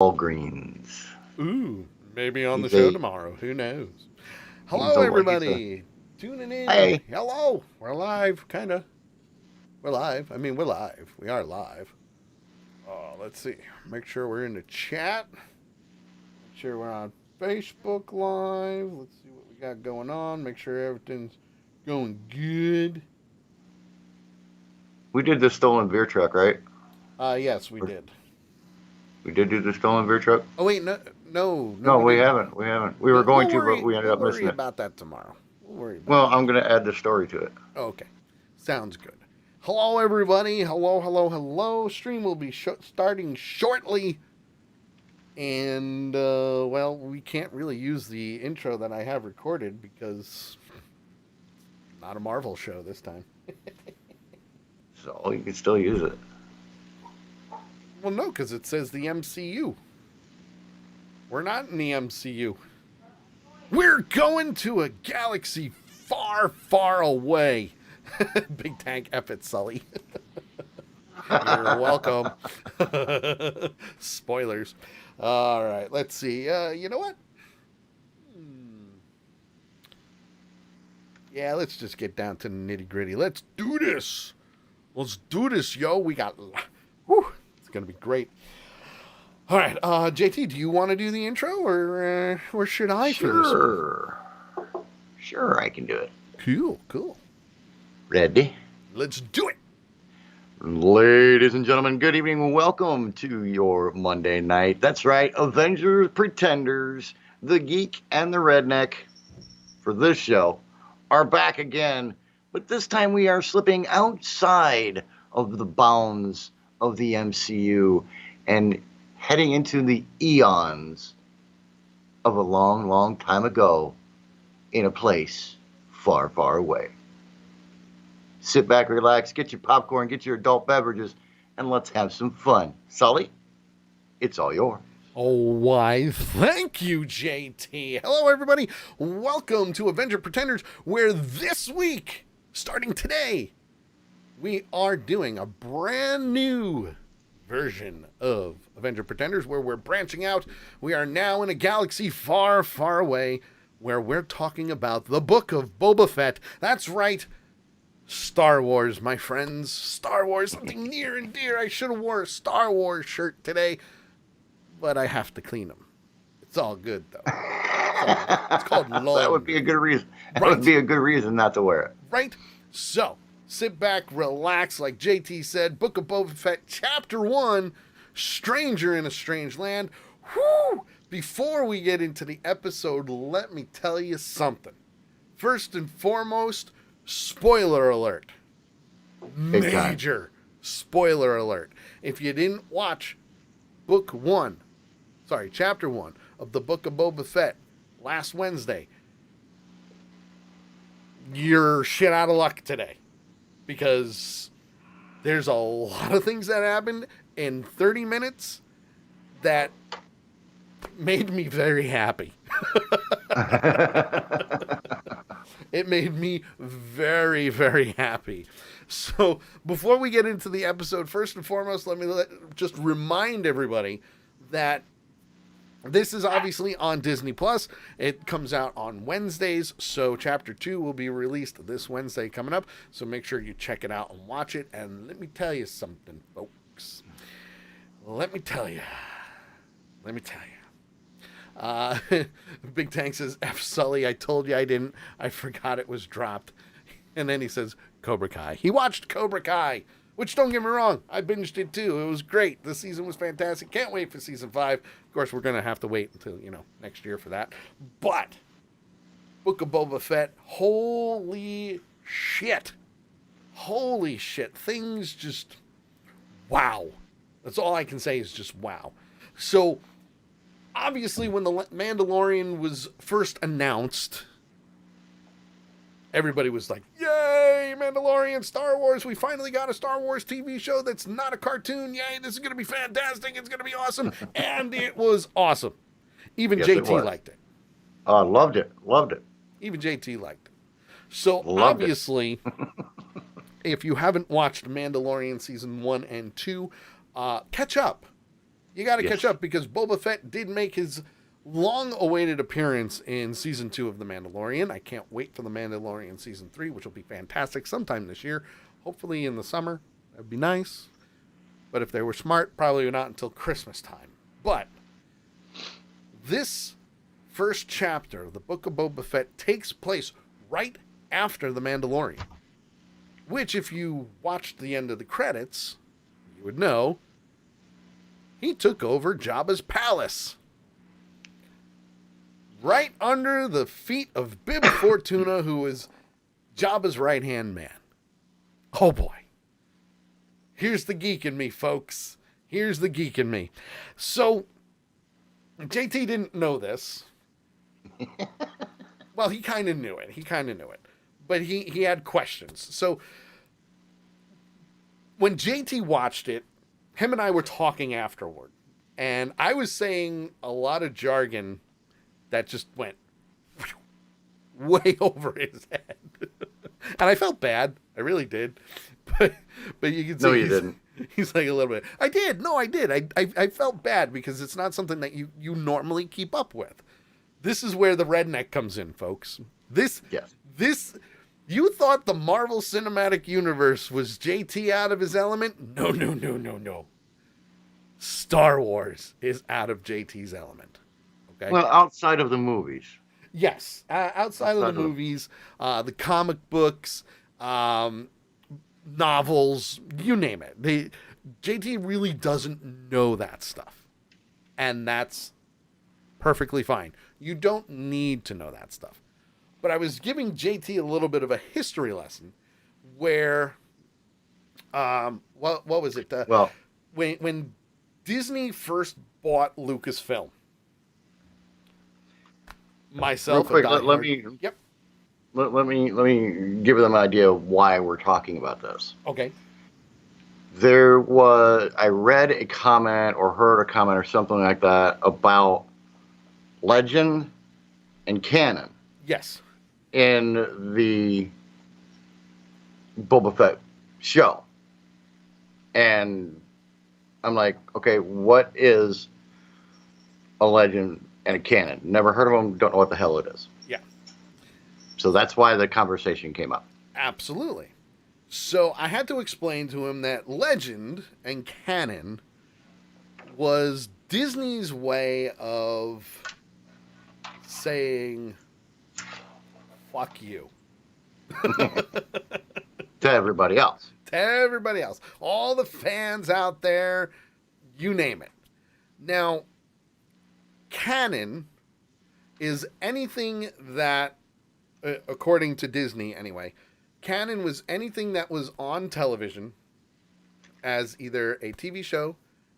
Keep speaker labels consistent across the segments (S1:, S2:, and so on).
S1: Walgreens.
S2: Ooh, maybe on the
S1: He's
S2: show
S1: a
S2: tomorrow. Who knows?
S1: he's
S2: Hello,
S1: a he's a
S2: everybody. Tuning in.
S1: hey.
S2: Hello. We're live, kind of. We're live. I mean, we're live. We are live. Let's see. Make sure we're in the chat. Make sure we're on Facebook Live. Let's see what we got going on. Make sure everything's going good.
S1: We did the stolen beer truck, right?
S2: Yes, we did.
S1: We did do the stolen beer truck.
S2: Oh wait, no,
S1: No,
S2: we
S1: we
S2: didn't.
S1: haven't. We haven't. We were
S2: No,
S1: going to, but we ended
S2: we'll
S1: up
S2: worry
S1: missing it.
S2: about that tomorrow. We'll worry about
S1: Well,
S2: that.
S1: I'm gonna add the story to it.
S2: Okay. Sounds good. Hello, everybody. Hello. Stream will be starting shortly. And, well, we can't really use the intro that I have recorded because not a Marvel show this time.
S1: So you can still use it.
S2: Well, no, because it says the MCU. We're not in the MCU. We're going to a galaxy far, far away. Big Tank F it, Sully. You're welcome. Spoilers. All right, let's see. You know what? Yeah, let's just get down to the nitty gritty. Let's do this. Let's do this, yo. We got. Whew, it's gonna be great. All right, JT, do you want to do the intro, or should I for this one?
S1: Sure, I can do it.
S2: Cool.
S1: Ready?
S2: Let's do it.
S1: Ladies and gentlemen, good evening. Welcome to your Monday night. That's right, Avengers, Pretenders, the Geek, and the Redneck for this show are back again, but this time we are slipping outside of the bounds of the MCU and heading into the eons of a long, long time ago in a place far, far away. Sit back, relax, get your popcorn, get your adult beverages, and let's have some fun. Sully, it's all yours.
S2: Oh, why, thank you, JT. Hello, everybody. Welcome to Avenger Pretenders, where this week, starting today, we are doing a brand new version of Avenger Pretenders, where we're branching out. We are now in a galaxy far, far away, where we're talking about the book of Boba Fett. That's right. Star Wars, my friends. Star Wars, something near and dear. I should have wore a Star Wars shirt today, but I have to clean them. It's all good, though. It's called laundry.
S1: That would be a good reason. That
S2: Right.
S1: would be a good reason not to wear it.
S2: Right? So, sit back, relax, like JT said. Book of Boba Fett, Chapter 1, Stranger in a Strange Land. Whew! Before we get into the episode, let me tell you something. First and foremost, spoiler alert. Major spoiler alert. If you didn't watch Chapter 1 of the Book of Boba Fett last Wednesday, you're shit out of luck today. Because there's a lot of things that happened in 30 minutes that made me very happy. It made me very, very happy. So before we get into the episode, first and foremost, let me just remind everybody that this is obviously on Disney Plus. It comes out on Wednesdays, so Chapter 2 will be released this Wednesday coming up. So make sure you check it out and watch it. And let me tell you something, folks. Let me tell you. Big Tank says, F Sully, I told you I didn't. I forgot it was dropped. And then he says, Cobra Kai. He watched Cobra Kai, which, don't get me wrong, I binged it too. It was great. The season was fantastic. Can't wait for season 5. Of course, we're going to have to wait until, next year for that. But Book of Boba Fett, holy shit. Things just, wow. That's all I can say is just wow. So, obviously, when the Mandalorian was first announced, everybody was like, yay, Mandalorian, Star Wars. We finally got a Star Wars TV show that's not a cartoon. Yay, this is going to be fantastic. It's going to be awesome. And it was awesome. Even
S1: Yes,
S2: JT liked it.
S1: Oh, loved it.
S2: Even JT liked it. So,
S1: Loved
S2: obviously, if you haven't watched Mandalorian Season 1 and 2, catch up. You got to
S1: Yes.
S2: catch up because Boba Fett did make his long-awaited appearance in season 2 of The Mandalorian. I can't wait for The Mandalorian season 3, which will be fantastic sometime this year. Hopefully in the summer. That'd be nice. But if they were smart, probably not until Christmas time. But this first chapter of the Book of Boba Fett takes place right after The Mandalorian. Which, if you watched the end of the credits, you would know he took over Jabba's palace. Right under the feet of Bib Fortuna, who was Jabba's right-hand man. Oh boy. Here's the geek in me, folks. Here's the geek in me. So, JT didn't know this. Well, he kind of knew it. But he had questions. So, when JT watched it, him and I were talking afterward. And I was saying a lot of jargon that just went way over his head. And I felt bad. I really did. But you can see
S1: No, you didn't.
S2: He's like a little bit. I did. No, I did. I felt bad because it's not something that you normally keep up with. This is where the redneck comes in, folks. This you thought the Marvel Cinematic Universe was JT out of his element? No. Star Wars is out of JT's element. Okay.
S1: Well, outside of the movies.
S2: Yes, outside of the movies, the comic books, novels, you name it. JT really doesn't know that stuff, and that's perfectly fine. You don't need to know that stuff. But I was giving JT a little bit of a history lesson, where, what was it? When Disney first bought Lucasfilm. Myself,
S1: real quick, let me give them an idea of why we're talking about this.
S2: Okay.
S1: I read a comment or heard a comment or something like that about legend and canon.
S2: Yes.
S1: In the Boba Fett show. And I'm like, okay, what is a legend and a canon? Never heard of them, don't know what the hell it is.
S2: Yeah.
S1: So that's why the conversation came up.
S2: Absolutely. So I had to explain to him that legend and canon was Disney's way of saying, fuck you.
S1: To everybody else.
S2: To everybody else. All the fans out there, you name it. Now, canon is anything that, according to Disney anyway, canon was anything that was on television as either a TV show,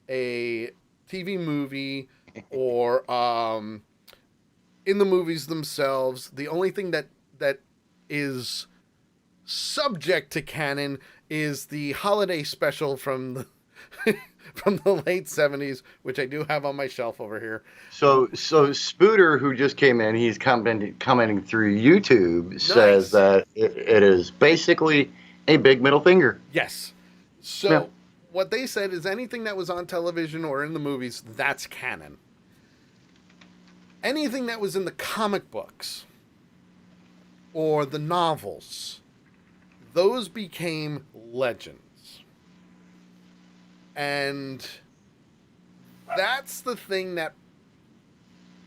S2: a TV movie, or in the movies themselves. The only thing that is subject to canon is the holiday special from the from the late 70s, which I do have on my shelf over here.
S1: So Spooter, who just came in, he's commenting through YouTube, says that it is basically a big middle finger.
S2: Yes. So what they said is anything that was on television or in the movies, that's canon. Anything that was in the comic books or the novels, those became legends. And that's the thing that,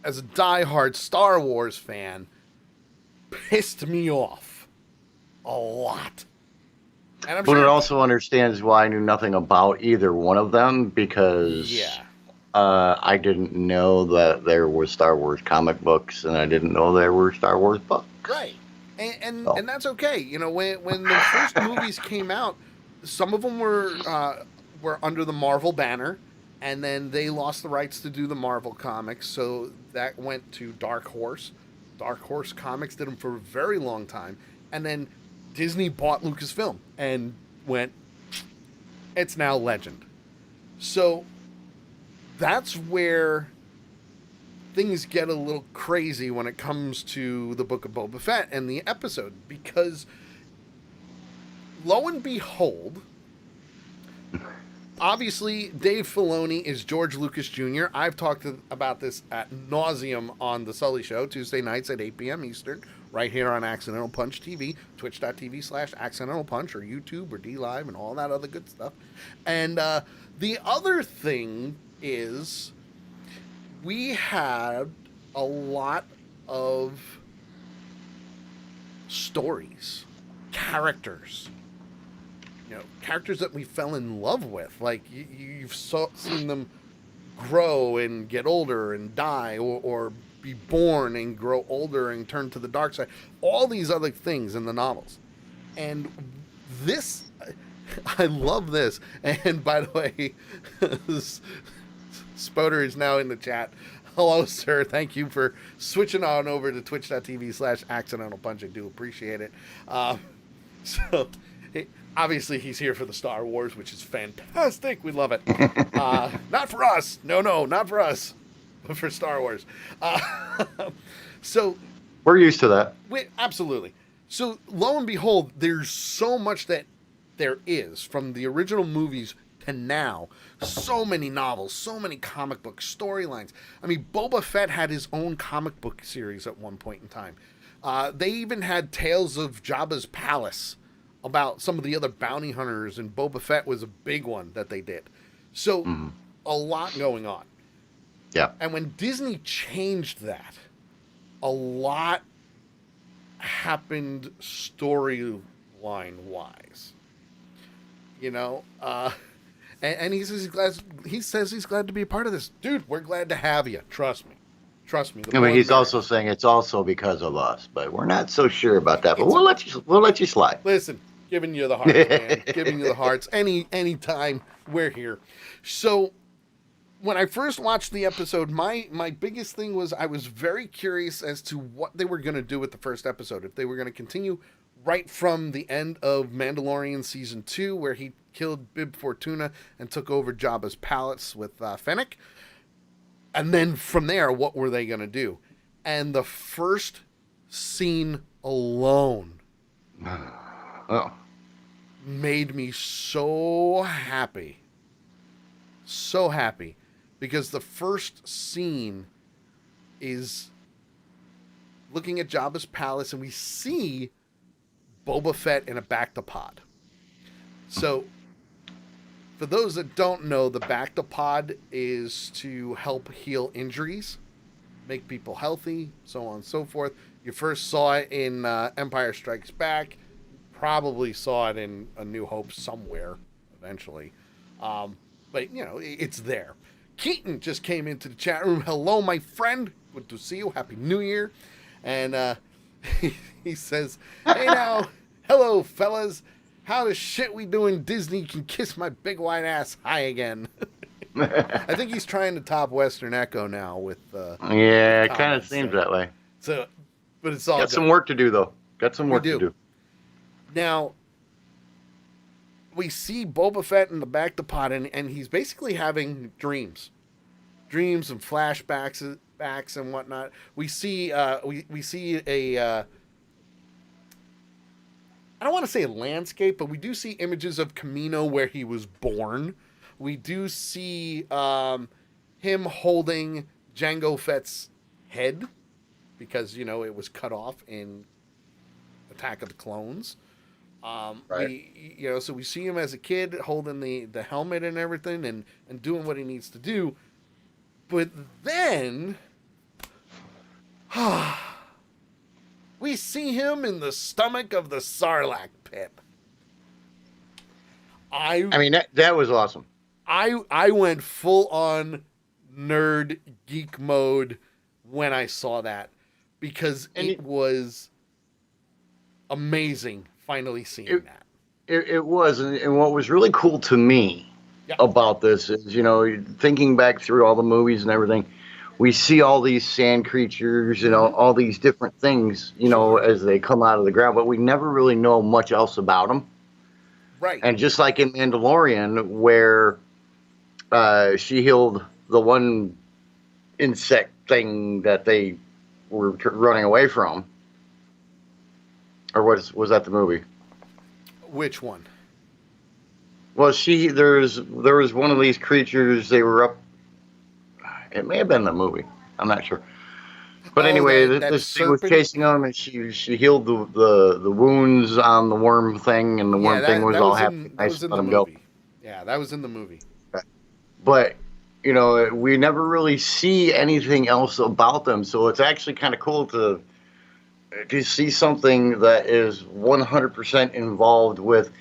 S2: as a diehard Star Wars fan, pissed me off a lot. And I'm
S1: but
S2: sure
S1: it also understands why I knew nothing about either one of them, because I didn't know that there were Star Wars comic books, and I didn't know there were Star Wars books.
S2: Right. And that's okay. You know, when the first movies came out, some of them were under the Marvel banner, and then they lost the rights to do the Marvel comics, so that went to Dark Horse. Dark Horse Comics did them for a very long time, and then Disney bought Lucasfilm and went, it's now legend. So that's where things get a little crazy when it comes to the Book of Boba Fett and the episode, because lo and behold, obviously, Dave Filoni is George Lucas Jr. I've talked about this at nauseum on The Sully Show, Tuesday nights at 8 p.m. Eastern, right here on Accidental Punch TV, twitch.tv/Accidental Punch, or YouTube, or D Live, and all that other good stuff. And the other thing is, we had a lot of stories, characters, characters that we fell in love with. Like, you've seen them grow and get older and die, or be born and grow older and turn to the dark side. All these other things in the novels. And this, I love this. And by the way, Spoder is now in the chat. Hello, sir. Thank you for switching on over to twitch.tv/Accidental Punch. I do appreciate it. Obviously, he's here for the Star Wars, which is fantastic. We love it. Not for us. No, not for us. But for Star Wars. So
S1: we're used to that.
S2: Absolutely. So lo and behold, there's so much that there is from the original movies to now. So many novels, so many comic book storylines. I mean, Boba Fett had his own comic book series at one point in time. They even had Tales of Jabba's Palace about some of the other bounty hunters, and Boba Fett was a big one that they did. So, a lot going on.
S1: Yeah.
S2: And when Disney changed that, a lot happened storyline-wise. And he says he's glad to be a part of this. Dude, we're glad to have you. Trust me.
S1: I mean, he's also saying it's also because of us, but we're not so sure about that. But we'll let you slide.
S2: Listen, giving you the hearts, man. Giving you the hearts. Any time we're here. So when I first watched the episode, my biggest thing was I was very curious as to what they were going to do with the first episode. If they were going to continue right from the end of Mandalorian Season 2, where he killed Bib Fortuna and took over Jabba's palace with Fennec. And then from there, what were they going to do? And the first scene alone made me so happy. So happy. Because the first scene is looking at Jabba's palace, and we see Boba Fett in a Bactapod. So, for those that don't know, the Bactapod is to help heal injuries, make people healthy, so on and so forth. You first saw it in Empire Strikes Back. Probably saw it in A New Hope somewhere eventually. But, it's there. Keaton just came into the chat room. Hello, my friend. Good to see you. Happy New Year. And he says, hey now, hello, fellas. How the shit we doing? Disney can kiss my big white ass high again. I think he's trying to top Western Echo now with.
S1: Yeah, it kind of seems that way.
S2: So, but it's all
S1: got some work to do, though. Got some work to do.
S2: Now, we see Boba Fett in the Bactapod, and he's basically having dreams and flashbacks and whatnot. We see we see a. I don't want to say a landscape, but we do see images of Camino where he was born. We do see him holding Jango Fett's head because, it was cut off in Attack of the Clones.
S1: Right.
S2: So we see him as a kid holding the helmet and everything and doing what he needs to do. But then we see him in the stomach of the Sarlacc pit. I
S1: mean, that was awesome.
S2: I went full on nerd geek mode when I saw that because it was amazing finally seeing that.
S1: It was, and what was really cool to me about this is, thinking back through all the movies and everything, we see all these sand creatures, all these different things, as they come out of the ground, but we never really know much else about them.
S2: Right.
S1: And just like in Mandalorian, where she healed the one insect thing that they were running away from, or was that the movie?
S2: Which one?
S1: Well, there was one of these creatures. They were up. It may have been the movie. I'm not sure. But
S2: Oh,
S1: anyway,
S2: that
S1: this thing was
S2: serpent.
S1: chasing them, and she healed the wounds on the worm thing, and the
S2: Yeah,
S1: worm thing was all happy and
S2: that
S1: nice
S2: was
S1: and
S2: in
S1: let
S2: the
S1: him go.
S2: movie. Yeah, that was in the movie.
S1: But we never really see anything else about them, so it's actually kind of cool to see something that is 100% involved with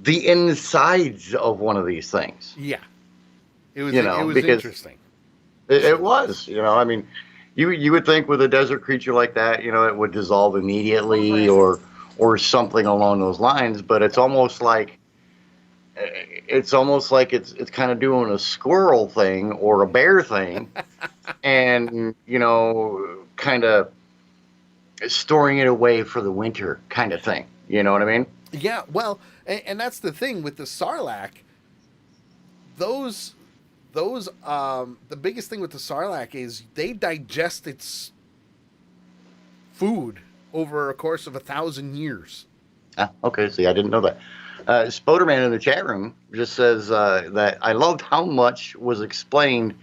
S1: the insides of one of these things.
S2: Yeah, it was
S1: Because
S2: interesting.
S1: it was, I mean, you would think with a desert creature like that, it would dissolve immediately or something along those lines, but it's almost like it's kind of doing a squirrel thing or a bear thing, and kind of storing it away for the winter kind of thing. You know what I mean?
S2: Yeah, well, and that's the thing with the Sarlacc. Those the biggest thing with the Sarlacc is they digest its food over a course of 1,000 years.
S1: Ah, okay, see, I didn't know that. Spoderman in the chat room just says that I loved how much was explained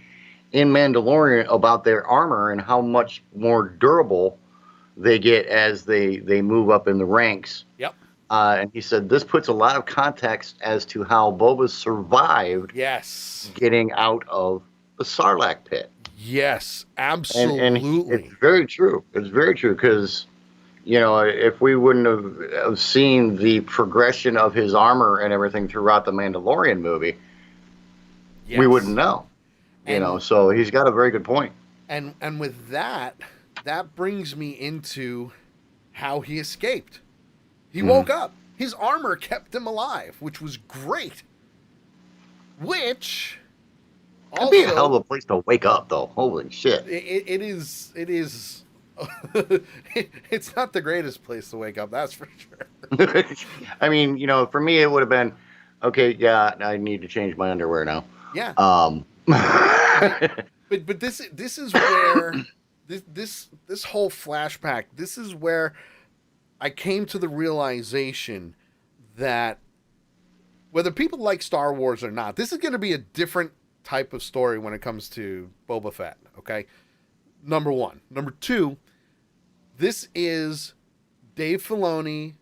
S1: in Mandalorian about their armor and how much more durable they get as they move up in the ranks.
S2: Yep.
S1: And he said this puts a lot of context as to how Boba survived
S2: Yes.
S1: getting out of the Sarlacc pit.
S2: Yes,
S1: And
S2: absolutely.
S1: it's very true. It's very true because if we wouldn't have seen the progression of his armor and everything throughout the Mandalorian movie, we wouldn't
S2: Yes.
S1: know.
S2: And
S1: So he's got a very good point.
S2: and with that brings me into how he escaped. He woke up. His armor kept him alive, which was great. Which
S1: That'd be a hell of
S2: also
S1: a place to wake up, though. Holy shit!
S2: it is it's not the greatest place to wake up, that's for sure.
S1: I mean, for me, it would have been okay. Yeah, I need to change my underwear now.
S2: Yeah.
S1: But
S2: But this is where this whole flashback, this is where I came to the realization that whether people like Star Wars or not, this is going to be a different type of story when it comes to Boba Fett, okay? Number one. Number two, this is Dave Filoni,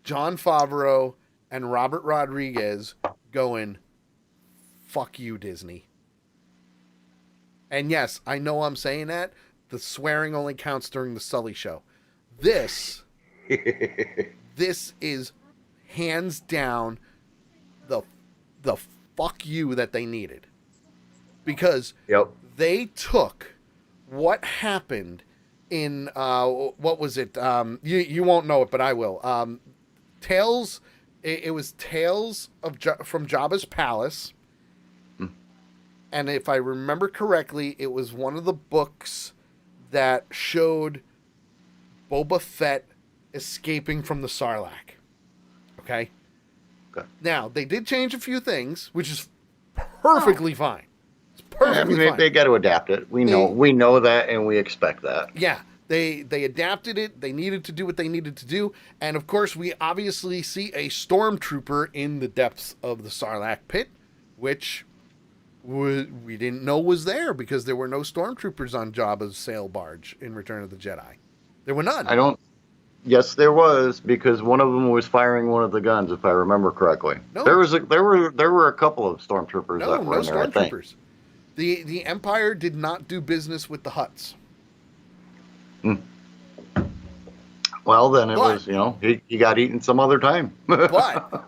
S2: Jon Favreau, and Robert Rodriguez going, fuck you, Disney. And yes, I know I'm saying that. The swearing only counts during the Sully show. This is hands down the fuck you that they needed. Because
S1: yep.
S2: they took what happened in what was it? You won't know it, but I will. Tales. It was Tales from Jabba's Palace, and if I remember correctly, it was one of the books that showed Boba Fett escaping from the Sarlacc. Okay. Now they did change a few things, which is perfectly fine. It's perfectly fine.
S1: They got to adapt it. We know that, and we expect that.
S2: Yeah, they adapted it. They needed to do what they needed to do, and of course, we obviously see a stormtrooper in the depths of the Sarlacc pit, which we didn't know was there because there were no stormtroopers on Jabba's sail barge in Return of the Jedi. There were none.
S1: Yes, there was, because one of them was firing one of the guns, if I remember correctly. No. There were a couple of stormtroopers that were in there, stormtroopers. I think.
S2: The Empire did not do business with the Hutts.
S1: Well, then it was, he got eaten some other time.
S2: But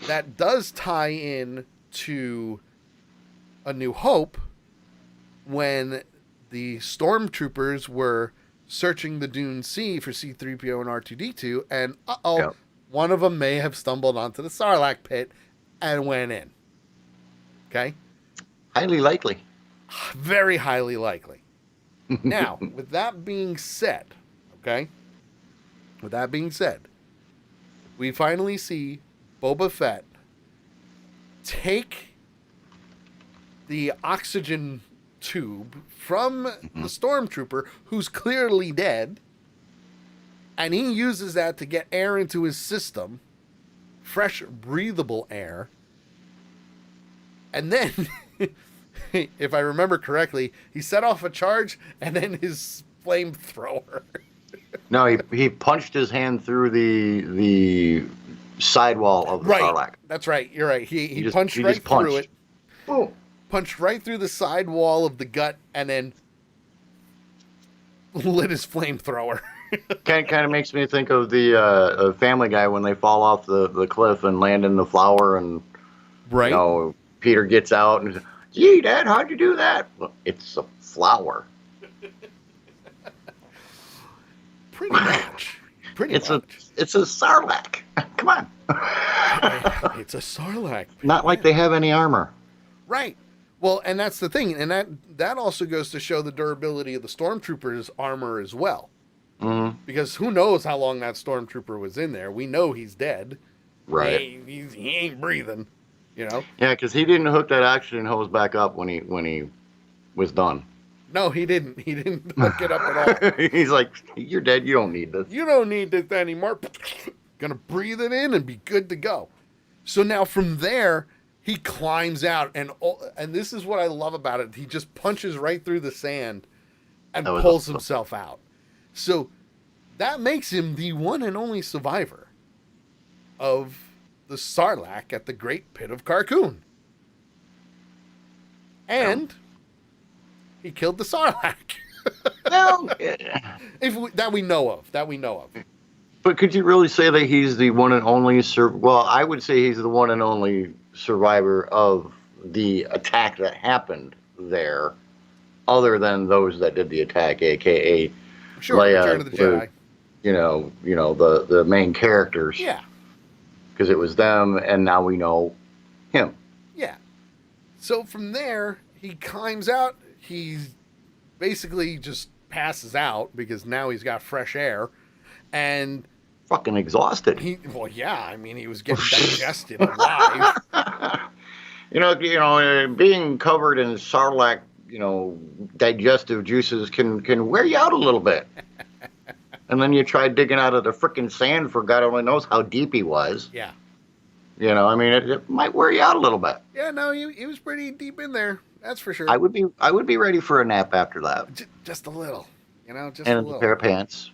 S2: that does tie in to A New Hope when the stormtroopers were searching the Dune Sea for C-3PO and R2-D2, and one of them may have stumbled onto the Sarlacc pit and went in. Okay?
S1: Highly likely.
S2: Very highly likely. Now, with that being said, we finally see Boba Fett take the oxygen tube from the stormtrooper who's clearly dead, and he uses that to get air into his system, fresh breathable air, And then, if I remember correctly, he set off a charge and then his flamethrower.
S1: No, he punched his hand through the sidewall of the
S2: Right.
S1: Sarlacc.
S2: That's right. You're right. He
S1: Just-
S2: punched
S1: he
S2: right
S1: just punched.
S2: through it.
S1: Boom.
S2: Punched right through the side wall of the gut and then lit his flamethrower.
S1: Kind of makes me think of the Family Guy when they fall off the cliff and land in the flower, and
S2: Right.
S1: you know, Peter gets out and, gee, Dad, how'd you do that? Well, it's a flower.
S2: Pretty much.
S1: It's a Sarlacc. Come on.
S2: It's a Sarlacc.
S1: Not like they have any armor.
S2: Right. Well, and that's the thing, and that also goes to show the durability of the stormtrooper's armor as well.
S1: Mm-hmm.
S2: Because who knows how long that stormtrooper was in there? We know he's dead.
S1: Right.
S2: He ain't breathing. You know.
S1: Yeah, because he didn't hook that oxygen hose back up when he was done.
S2: No, he didn't. He didn't hook it up at all.
S1: He's like, you're dead. You don't need this.
S2: You don't need this anymore. Gonna breathe it in and be good to go. So now from there, he climbs out, and this is what I love about it. He just punches right through the sand and pulls himself out. So that makes him the one and only survivor of the Sarlacc at the Great Pit of Carkoon. And he killed the Sarlacc.
S1: Well,
S2: That we know of.
S1: but could you really say that he's the one and only well, I would say he's the one and only survivor of the attack that happened there, other than those that did the attack, aka
S2: Sure,
S1: Leia,
S2: Return of the Jedi.
S1: you know the main characters.
S2: Yeah.
S1: Because it was them, and now we know him.
S2: Yeah. So from there, he climbs out. He basically just passes out because now he's got fresh air. And
S1: Fucking exhausted.
S2: he was getting digested alive.
S1: Being covered in Sarlacc, digestive juices can wear you out a little bit. And then you try digging out of the frickin' sand for God only knows how deep he was.
S2: Yeah.
S1: It might wear you out a little bit.
S2: Yeah, no, he was pretty deep in there. That's for sure.
S1: I would be ready for a nap after that.
S2: Just a little, just
S1: and
S2: a little.
S1: a pair of pants,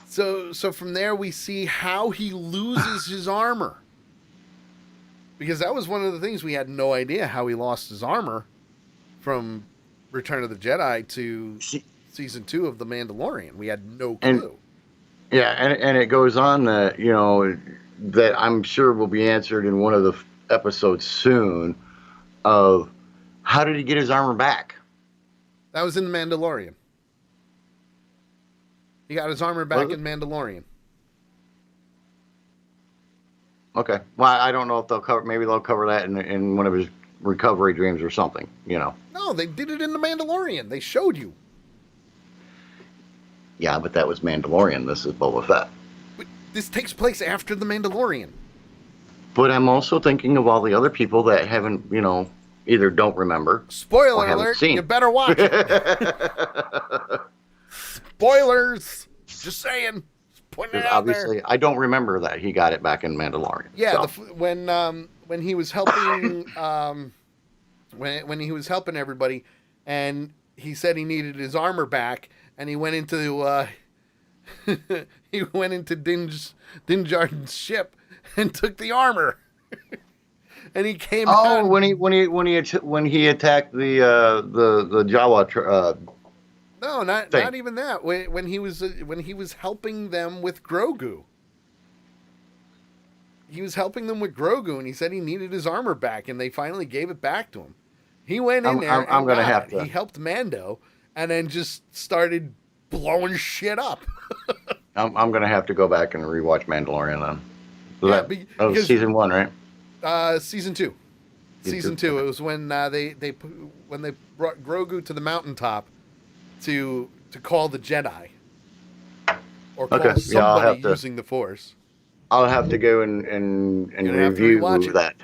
S2: So from there we see how he loses his armor. Because that was one of the things we had no idea how he lost his armor from Return of the Jedi to season 2 of The Mandalorian. We had no clue.
S1: And it goes on that, that I'm sure will be answered in one of the episodes soon of how did he get his armor back?
S2: That was in The Mandalorian. He got his armor back in Mandalorian.
S1: Okay. Well, I don't know if maybe they'll cover that in one of his recovery dreams or something,
S2: No, they did it in The Mandalorian. They showed you.
S1: Yeah, but that was Mandalorian. This is Boba Fett.
S2: But this takes place after The Mandalorian.
S1: But I'm also thinking of all the other people that haven't, either don't remember.
S2: Spoiler alert,
S1: seen.
S2: You better watch it. Spoilers. Just saying. Just putting it out
S1: obviously, I don't remember that he got it back in Mandalorian.
S2: Yeah,
S1: so.
S2: when he was helping when he was helping everybody, and he said he needed his armor back, and he went into Din Djarin's ship and took the armor. And he came out.
S1: Oh, when he attacked the Jawa.
S2: No, not even that. When he was helping them with Grogu. He was helping them with Grogu, and he said he needed his armor back, and they finally gave it back to him. He went in there.
S1: I'm gonna have to.
S2: He helped Mando, and then just started blowing shit up.
S1: I'm gonna have to go back and rewatch Mandalorian then. That was season 1, right?
S2: Season 2. Season 2. It was when they brought Grogu to the mountaintop to call the Jedi, or call somebody using the Force.
S1: I'll have to go and review that.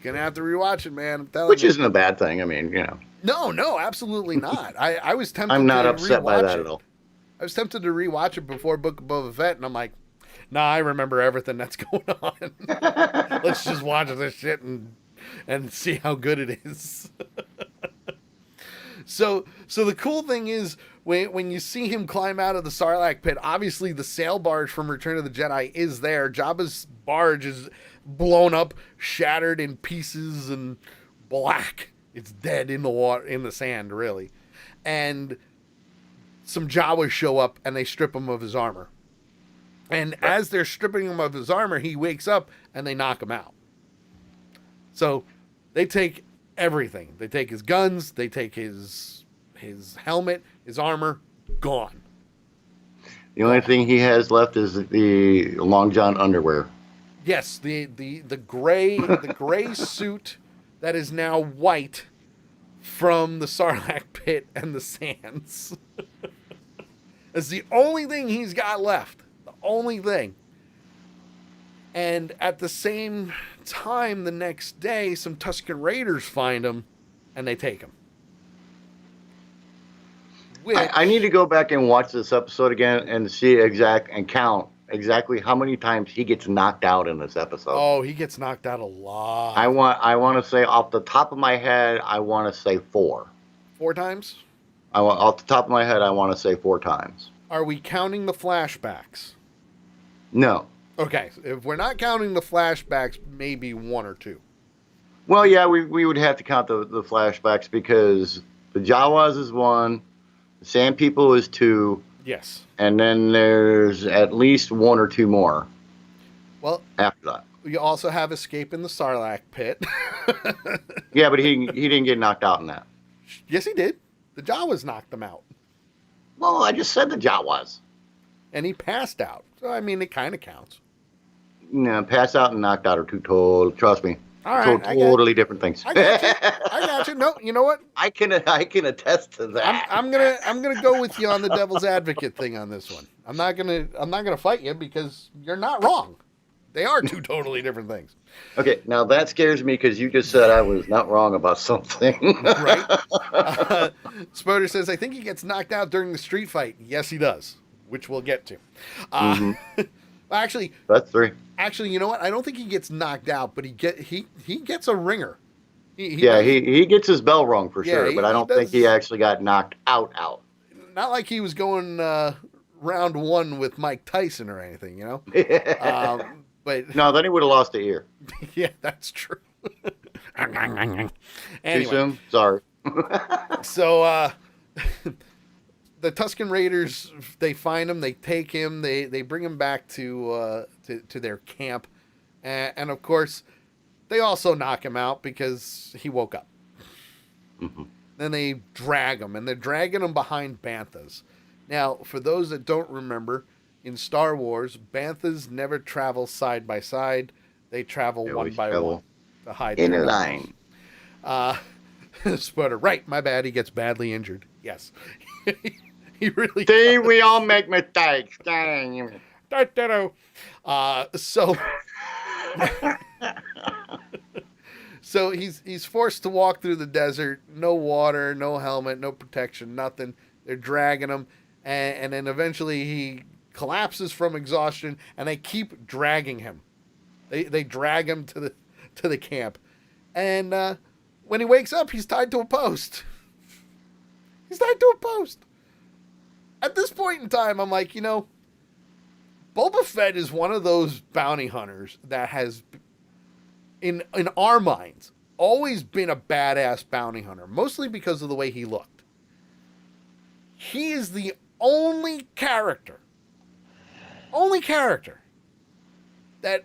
S2: You're gonna have to rewatch it, man. I'm telling
S1: Which
S2: you.
S1: isn't a bad thing. I mean,
S2: No, absolutely not. I was tempted.
S1: I'm not
S2: to
S1: upset by that
S2: it.
S1: at all.
S2: I was tempted to rewatch it before Book of Boba Fett, and I'm like, nah, I remember everything that's going on. Let's just watch this shit and and see how good it is. So the cool thing is when you see him climb out of the Sarlacc pit, obviously the sail barge from Return of the Jedi is there. Jabba's barge is blown up, shattered in pieces, and black. It's dead in the water, in the sand, really. And some Jawas show up and they strip him of his armor. And as they're stripping him of his armor, he wakes up and they knock him out. So they take everything. They take his guns, they take his helmet, his armor, gone.
S1: The only thing he has left is the Long John underwear.
S2: Yes, the gray suit that is now white from the Sarlacc pit and the sands. It's the only thing he's got left. The only thing. And at the same time, the next day, some Tusken Raiders find him, and they take him.
S1: I need to go back and watch this episode again and see count exactly how many times he gets knocked out in this episode.
S2: Oh, he gets knocked out a lot.
S1: I want to say off the top of my head, I want to say 4.
S2: 4 times?
S1: Off the top of my head, I want to say 4 times.
S2: Are we counting the flashbacks?
S1: No.
S2: Okay, if we're not counting the flashbacks, maybe 1 or 2.
S1: Well, yeah, we would have to count the flashbacks because the Jawas is 1, the Sand People is 2.
S2: Yes.
S1: And then there's at least 1 or 2 more.
S2: Well,
S1: after that,
S2: we also have Escape in the Sarlacc pit.
S1: Yeah, but he didn't get knocked out in that.
S2: Yes, he did. The Jawas knocked him out.
S1: Well, I just said the Jawas.
S2: And he passed out. So, I mean, it kind of counts.
S1: No, pass out and knocked out are two total. Trust me.
S2: All right,
S1: totally different things.
S2: I got you. No, you know what?
S1: I can attest to that.
S2: I'm gonna go with you on the devil's advocate thing on this one. I'm not gonna fight you because you're not wrong. They are 2 totally different things.
S1: Okay, now that scares me because you just said I was not wrong about something.
S2: Right? Spoder says, I think he gets knocked out during the street fight. Yes, he does, which we'll get to. Actually,
S1: that's 3.
S2: Actually, you know what? I don't think he gets knocked out, but he gets a ringer.
S1: He gets his bell rung for sure, but I don't think he actually got knocked out.
S2: Not like he was going round 1 with Mike Tyson or anything, you know? But
S1: no, then he would have lost the ear.
S2: Yeah, that's true. Anyway.
S1: Too soon? Sorry.
S2: So, the Tusken Raiders, they find him, they take him, they bring him back to their camp, and of course, they also knock him out because he woke up.
S1: Mm-hmm.
S2: Then they drag him, and they're dragging him behind banthas. Now, for those that don't remember, in Star Wars, banthas never travel side by side; they travel one by one to hide
S1: in a line.
S2: Sputter, right? My bad. He gets badly injured. Yes. He really
S1: see, does. We all make mistakes.
S2: So he's forced to walk through the desert, no water, no helmet, no protection, nothing. They're dragging him, and then eventually he collapses from exhaustion, and they keep dragging him. They drag him to the camp, and when he wakes up, he's tied to a post. He's tied to a post. At this point in time, I'm like, Boba Fett is one of those bounty hunters that has, in our minds, always been a badass bounty hunter, mostly because of the way he looked. He is the only character that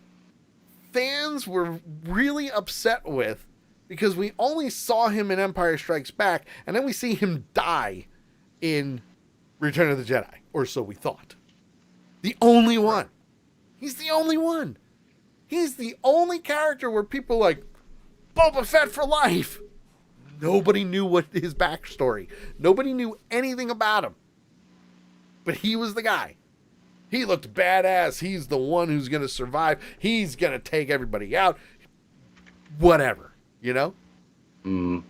S2: fans were really upset with because we only saw him in Empire Strikes Back, and then we see him die in Return of the Jedi, or so we thought. The only one. He's the only one. He's the only character where people are like, Boba Fett for life. Nobody knew what his backstory. Nobody knew anything about him. But he was the guy. He looked badass. He's the one who's going to survive. He's going to take everybody out. Whatever,
S1: Mm.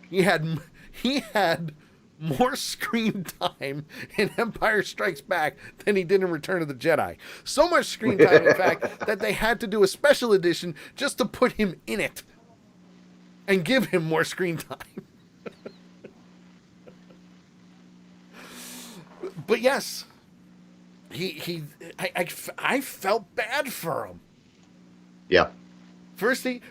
S2: He had more screen time in Empire Strikes Back than he did in Return of the Jedi. So much screen time, in fact, that they had to do a special edition just to put him in it. and give him more screen time. But yes, I felt bad for him.
S1: Yeah.
S2: First he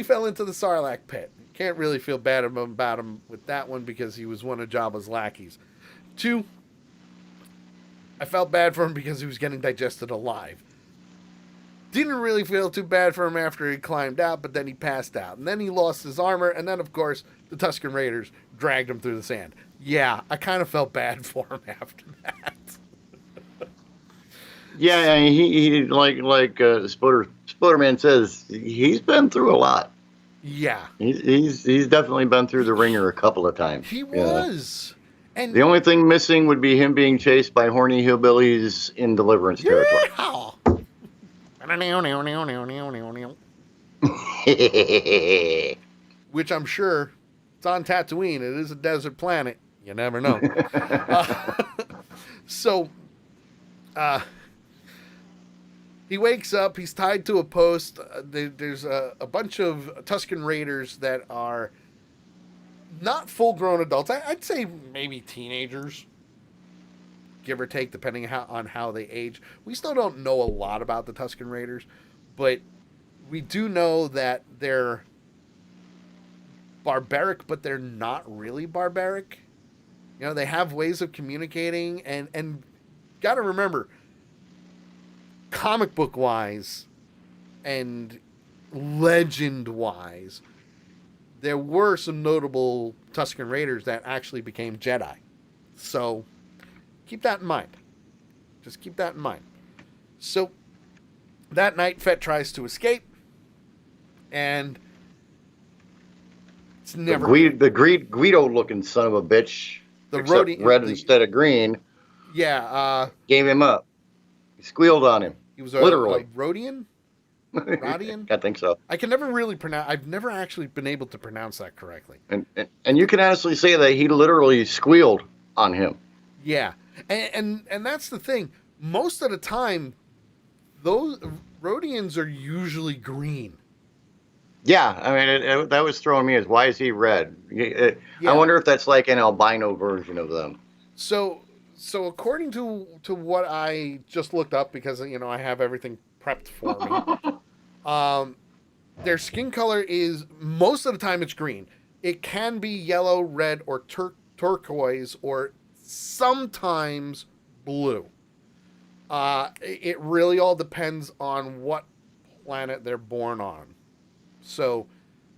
S2: fell into the Sarlacc pit. Can't really feel bad about him with that one because he was one of Jabba's lackeys. 2, I felt bad for him because he was getting digested alive. Didn't really feel too bad for him after he climbed out, but then he passed out. And then he lost his armor, and then, of course, the Tusken Raiders dragged him through the sand. Yeah, I kind of felt bad for him after that.
S1: Yeah, he like Spoderman says, he's been through a lot.
S2: Yeah.
S1: He's definitely been through the ringer a couple of times.
S2: He was. And
S1: the only thing missing would be him being chased by horny hillbillies in Deliverance territory.
S2: Which I'm sure it's on Tatooine. It is a desert planet. You never know. He wakes up. He's tied to a post. There's a bunch of Tusken Raiders that are not full-grown adults. I'd say maybe teenagers, give or take, depending on how they age. We still don't know a lot about the Tusken Raiders, but we do know that they're barbaric, but they're not really barbaric. You know, they have ways of communicating, and got to remember, comic book wise and legend wise, there were some notable Tusken Raiders that actually became Jedi. So keep that in mind. Just keep that in mind. So that night, Fett tries to escape, and it's never
S1: the Guido-looking son of a bitch.
S2: The
S1: red instead of green.
S2: Yeah.
S1: Gave him up. He squealed on him.
S2: He was
S1: literally
S2: a Rodian? Rodian?
S1: I think so.
S2: I can never really pronounce. I've never actually been able to pronounce that correctly.
S1: And you can honestly say that he literally squealed on him.
S2: Yeah, and that's the thing. Most of the time, those Rodians are usually green.
S1: Yeah, I mean that was throwing me as why is he red? Yeah. I wonder if that's like an albino version of them.
S2: So according to what I just looked up, because I have everything prepped for me, their skin color is most of the time it's green. It can be yellow, red, or turquoise, or sometimes blue. It really all depends on what planet they're born on. So,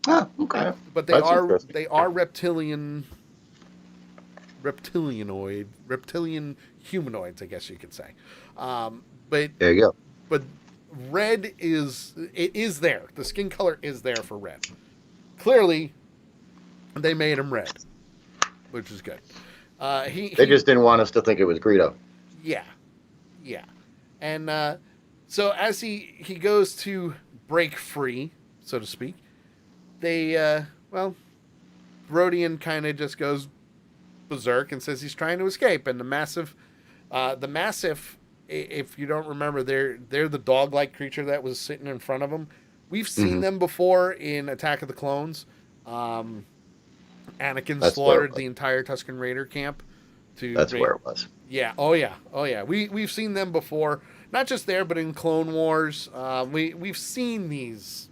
S1: okay.
S2: But they are reptilian humanoids, I guess you could say. But
S1: there you go.
S2: But red is there. The skin color is there for red. Clearly, they made him red, which is good. They
S1: just didn't want us to think it was Greedo.
S2: Yeah. And so as he goes to break free, so to speak, Rodian kind of just goes berserk and says he's trying to escape. And the massive, if you don't remember, they're the dog-like creature that was sitting in front of him. We've seen them before in Attack of the Clones. Anakin slaughtered the entire Tusken Raider camp.
S1: That's where it was.
S2: Yeah. Oh yeah. We've seen them before, not just there, but in Clone Wars. We've seen these.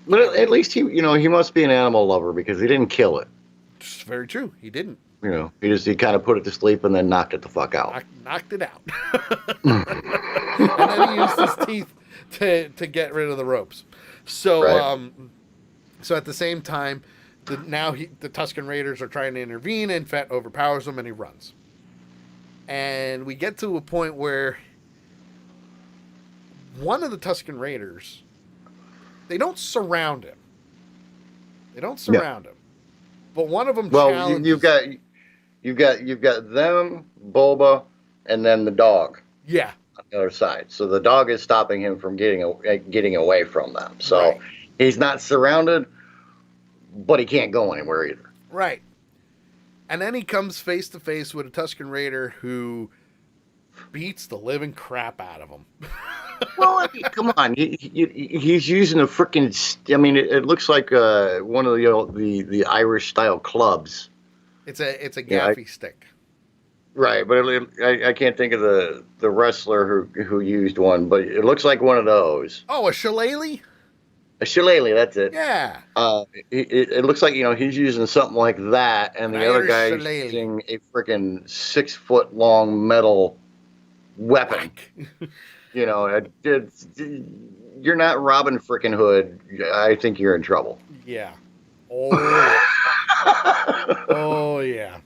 S1: But at least he must be an animal lover because he didn't kill it.
S2: It's very true. He didn't.
S1: He kind of put it to sleep and then knocked it the fuck out.
S2: Knocked it out. And then he used his teeth to get rid of the ropes. So, right. So at the same time, the Tusken Raiders are trying to intervene, and Fett overpowers him, and he runs. And we get to a point where one of the Tusken Raiders, they don't surround him. But one of them challenges...
S1: You've got them, Boba, and then the dog.
S2: Yeah.
S1: On the other side. So the dog is stopping him from getting away from them. So right. He's not surrounded, but he can't go anywhere either.
S2: Right. And then he comes face to face with a Tusken Raider who beats the living crap out of him.
S1: Well, I mean, come on. He's using a freaking. I mean, it looks like one of the the Irish style clubs.
S2: It's a
S1: Yeah,
S2: gaffy stick.
S1: right. But I can't think of the wrestler who used one, but it looks like one of those.
S2: Oh, a shillelagh?
S1: A shillelagh. That's it.
S2: Yeah,
S1: It looks like he's using something like that, and
S2: an
S1: the other
S2: Irish
S1: guy's
S2: shillelagh.
S1: using a freaking 6 foot long metal weapon.
S2: Whack.
S1: You're not Robin frickin' Hood. I think you're in trouble.
S2: Yeah. Oh, oh yeah.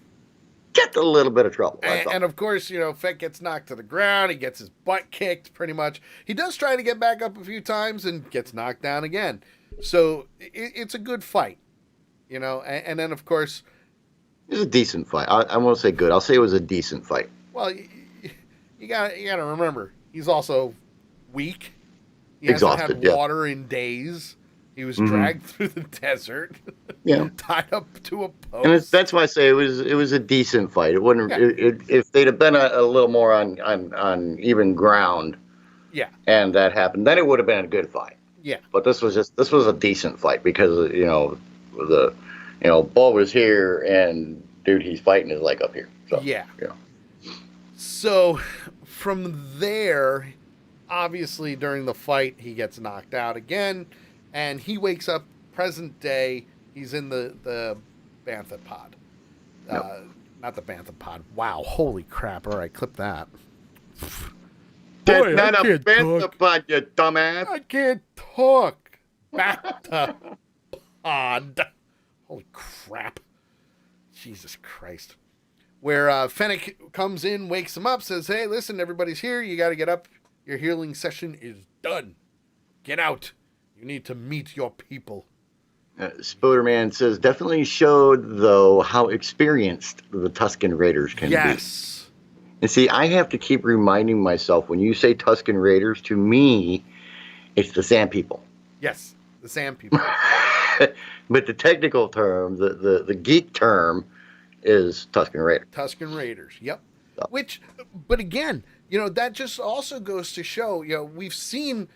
S1: Just a little bit of trouble. That's all.
S2: And of course, Fett gets knocked to the ground. He gets his butt kicked, pretty much. He does try to get back up a few times and gets knocked down again. So it's a good fight, And then, of course,
S1: It was a decent fight. I won't say good. I'll say it was a decent fight.
S2: well, you got to remember, he's also weak. He
S1: Exhausted,
S2: hasn't had water in days. He was dragged through the desert,
S1: Yeah.
S2: tied up to a post.
S1: And that's why I say it was a decent fight. It wouldn't
S2: Yeah.
S1: if they'd have been a little more on even ground.
S2: Yeah.
S1: And that happened, then it would have been a good fight.
S2: Yeah.
S1: But this was a decent fight because Bull was here and dude, he's fighting his leg up here. So
S2: Yeah. So from there, obviously during the fight, he gets knocked out again, and he wakes up present day. He's in the bantha pod. Not the bantha pod. Wow, holy crap. All right, clip that.
S1: Boy, not a bantha pod, you dumbass.
S2: I can't talk. Bantha pod. Holy crap. Jesus Christ. Where Fennec comes in, wakes him up, says, hey, listen, everybody's here. You got to get up. Your healing session is done. Get out. You need to meet your people.
S1: Spoderman says, definitely showed, though, how experienced the Tusken Raiders can be.
S2: Yes.
S1: And see, I have to keep reminding myself, when you say Tusken Raiders, to me, it's the Sand People.
S2: Yes, the Sand People.
S1: But the technical term, the geek term, is Tusken Raiders.
S2: Tusken Raiders, yep. But again, that just also goes to show, we've seen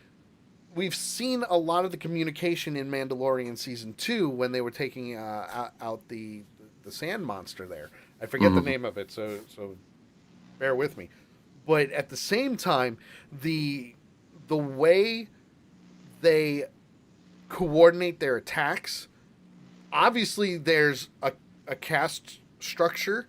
S2: a lot of the communication in Mandalorian season 2 when they were taking out the sand monster there. I forget the name of it, so bear with me. But at the same time, the way they coordinate their attacks, obviously there's a caste structure.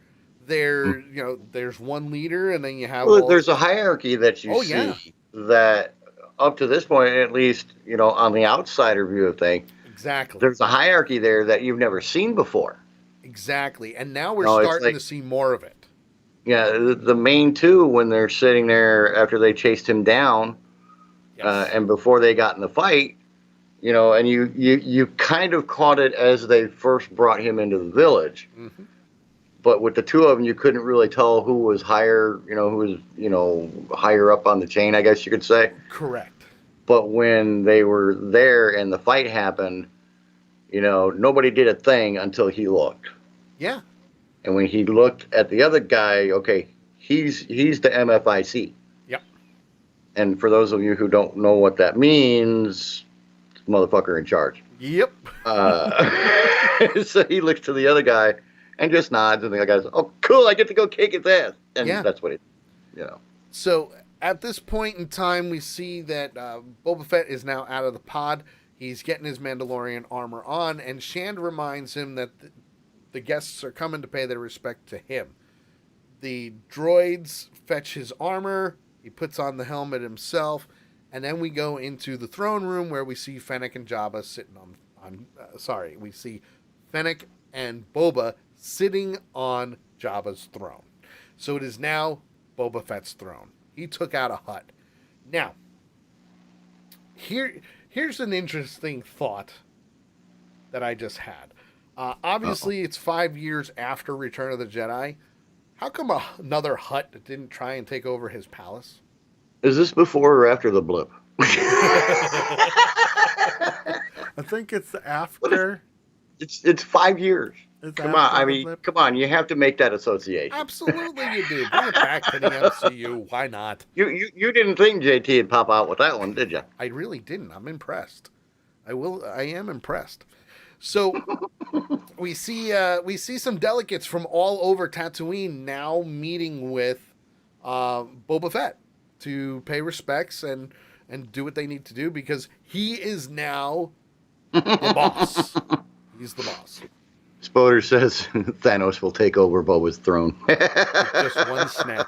S2: There's one leader, and then you have
S1: there's a hierarchy that you see that up to this point, at least, on the outsider view of things,
S2: exactly,
S1: there's a hierarchy there that you've never seen before.
S2: Exactly, and now we're starting to see more of it.
S1: Yeah, the main two, when they're sitting there after they chased him down, and before they got in the fight, and you kind of caught it as they first brought him into the village. Mm-hmm. But with the two of them, you couldn't really tell who was higher, who was, higher up on the chain, I guess you could say.
S2: Correct.
S1: But when they were there and the fight happened, nobody did a thing until he looked.
S2: Yeah.
S1: And when he looked at the other guy, okay, he's the MFIC.
S2: Yep.
S1: And for those of you who don't know what that means, motherfucker in charge.
S2: Yep.
S1: So he looks to the other guy and just nods, and the other guy says, oh, cool, I get to go kick his ass. And that's what
S2: So at this point in time, we see that Boba Fett is now out of the pod. He's getting his Mandalorian armor on, and Shand reminds him that the guests are coming to pay their respect to him. The droids fetch his armor. He puts on the helmet himself, and then we go into the throne room where we see Fennec and Jabba sitting we see Fennec and Boba sitting on Jabba's throne. So it is now Boba Fett's throne. He took out a hut. Now, here's an interesting thought that I just had. Obviously, it's 5 years after Return of the Jedi. How come another hut didn't try and take over his palace?
S1: Is this before or after the blip?
S2: I think it's after.
S1: It's 5 years. Come on, I mean, come on, you have to make that association.
S2: Absolutely, you do. Bring it back to the MCU. Why not?
S1: You didn't think JT would pop out with that one, did you?
S2: I really didn't. I'm impressed. I am impressed. So we see some delegates from all over Tatooine now meeting with Boba Fett to pay respects and do what they need to do because he is now the boss. He's the boss.
S1: Spoder says Thanos will take over Boba's throne.
S2: Just one snap.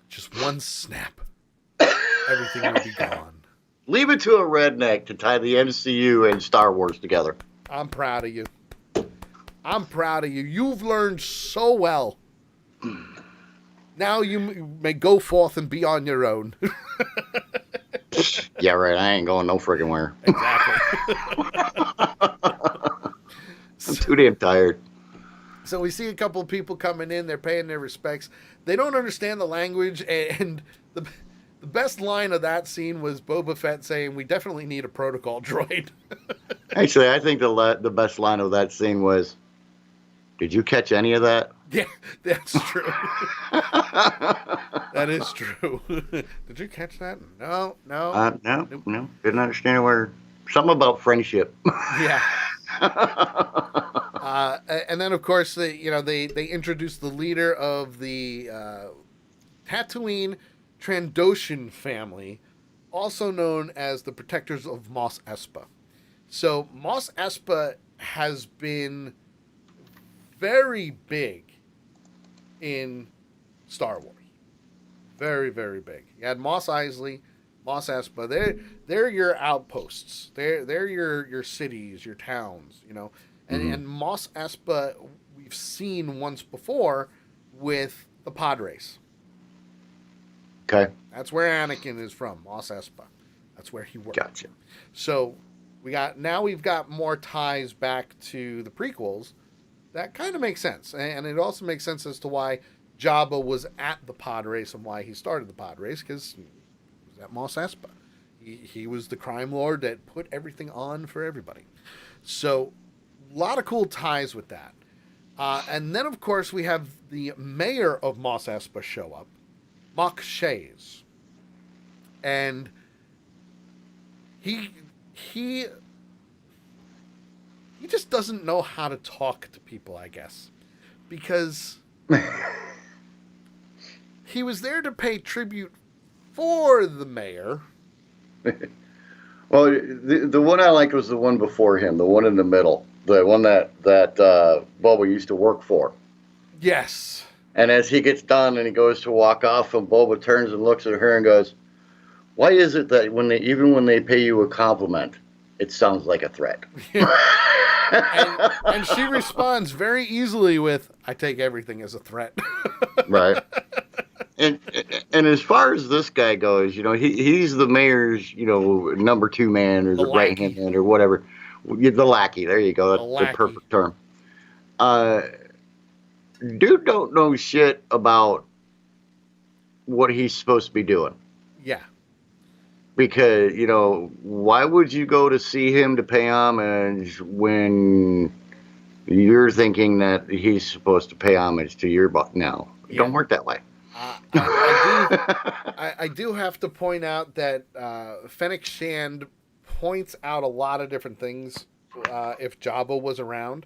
S2: Just one snap. Everything will be gone.
S1: Leave it to a redneck to tie the MCU and Star Wars together.
S2: I'm proud of you. I'm proud of you. You've learned so well. Now you may go forth and be on your own.
S1: Yeah, right. I ain't going no friggin' where.
S2: Exactly.
S1: I'm too damn tired.
S2: So we see a couple of people coming in. They're paying their respects. They don't understand the language. And the best line of that scene was Boba Fett saying, "We definitely need a protocol droid."
S1: Actually, I think the best line of that scene was, "Did you catch any of that?"
S2: Yeah, that's true. That is true. Did you catch that? No.
S1: No. Didn't understand a word. Something about friendship.
S2: Yeah. And then, of course, they introduced the leader of the Tatooine Trandoshan family, also known as the Protectors of Mos Espa. So Mos Espa has been very big in Star Wars. Very, very big. You had Mos Eisley, Mos Espa. They're your outposts. They're your cities, your towns, And Mos Espa we've seen once before with the pod race.
S1: Okay.
S2: That's where Anakin is from, Mos Espa. That's where he worked.
S1: Gotcha.
S2: So we've got more ties back to the prequels. That kind of makes sense. And it also makes sense as to why Jabba was at the pod race and why he started the pod race, because he was at Mos Espa. He was the crime lord that put everything on for everybody. So a lot of cool ties with that. And then, of course, we have the mayor of Mos Espa show up, Mok Shays. And he just doesn't know how to talk to people, I guess. Because he was there to pay tribute for the mayor.
S1: Well, the one I liked was the one before him, the one in the middle, the one that Boba used to work for.
S2: Yes.
S1: And as he gets done and he goes to walk off, and Boba turns and looks at her and goes, "Why is it that even when they pay you a compliment, it sounds like a threat?"
S2: and she responds very easily with, "I take everything as a threat."
S1: Right. And as far as this guy goes, he's the mayor's, number two man or the right hand man or whatever. The lackey. There you go. That's the perfect term. Dude don't know shit about what he's supposed to be doing.
S2: Yeah.
S1: Because, why would you go to see him to pay homage when you're thinking that he's supposed to pay homage to your boss? No, it don't work that way.
S2: I do have to point out that Fennec Shand points out a lot of different things if Jabba was around,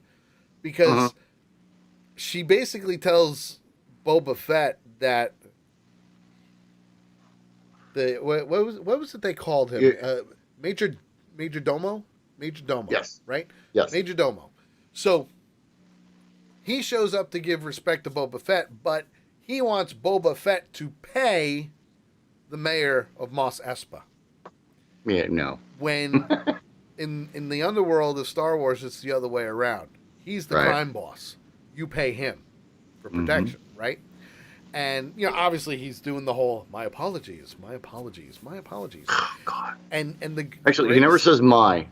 S2: because she basically tells Boba Fett that what was it they called him? Major Domo? Major Domo.
S1: Yes.
S2: Right?
S1: Yes.
S2: Major Domo. So he shows up to give respect to Boba Fett, but he wants Boba Fett to pay the mayor of Mos Espa.
S1: Yeah, no.
S2: When in the underworld of Star Wars, it's the other way around. He's the crime boss. You pay him for protection, right? And, obviously he's doing the whole, my apologies.
S1: Oh, God.
S2: And
S1: Actually, he never says my.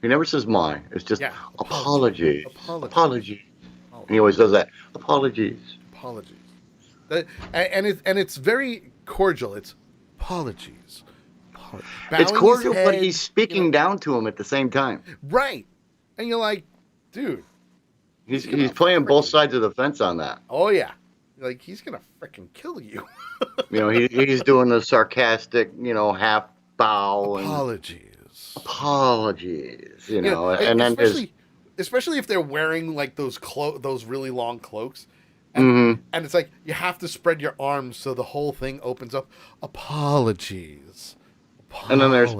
S1: He never says my. It's just apologies. Apologies. And he always does that. Apologies.
S2: And it's very cordial. It's apologies.
S1: It's cordial, but he's speaking down to him at the same time.
S2: Right. And you're like, dude,
S1: He's playing both sides of the fence on that.
S2: Oh yeah, like he's gonna freaking kill you.
S1: He's doing the sarcastic, half bow and
S2: Apologies.
S1: apologies, and then
S2: especially if they're wearing like those really long cloaks, and
S1: mm-hmm.
S2: and it's like you have to spread your arms so the whole thing opens up. Apologies.
S1: And then there's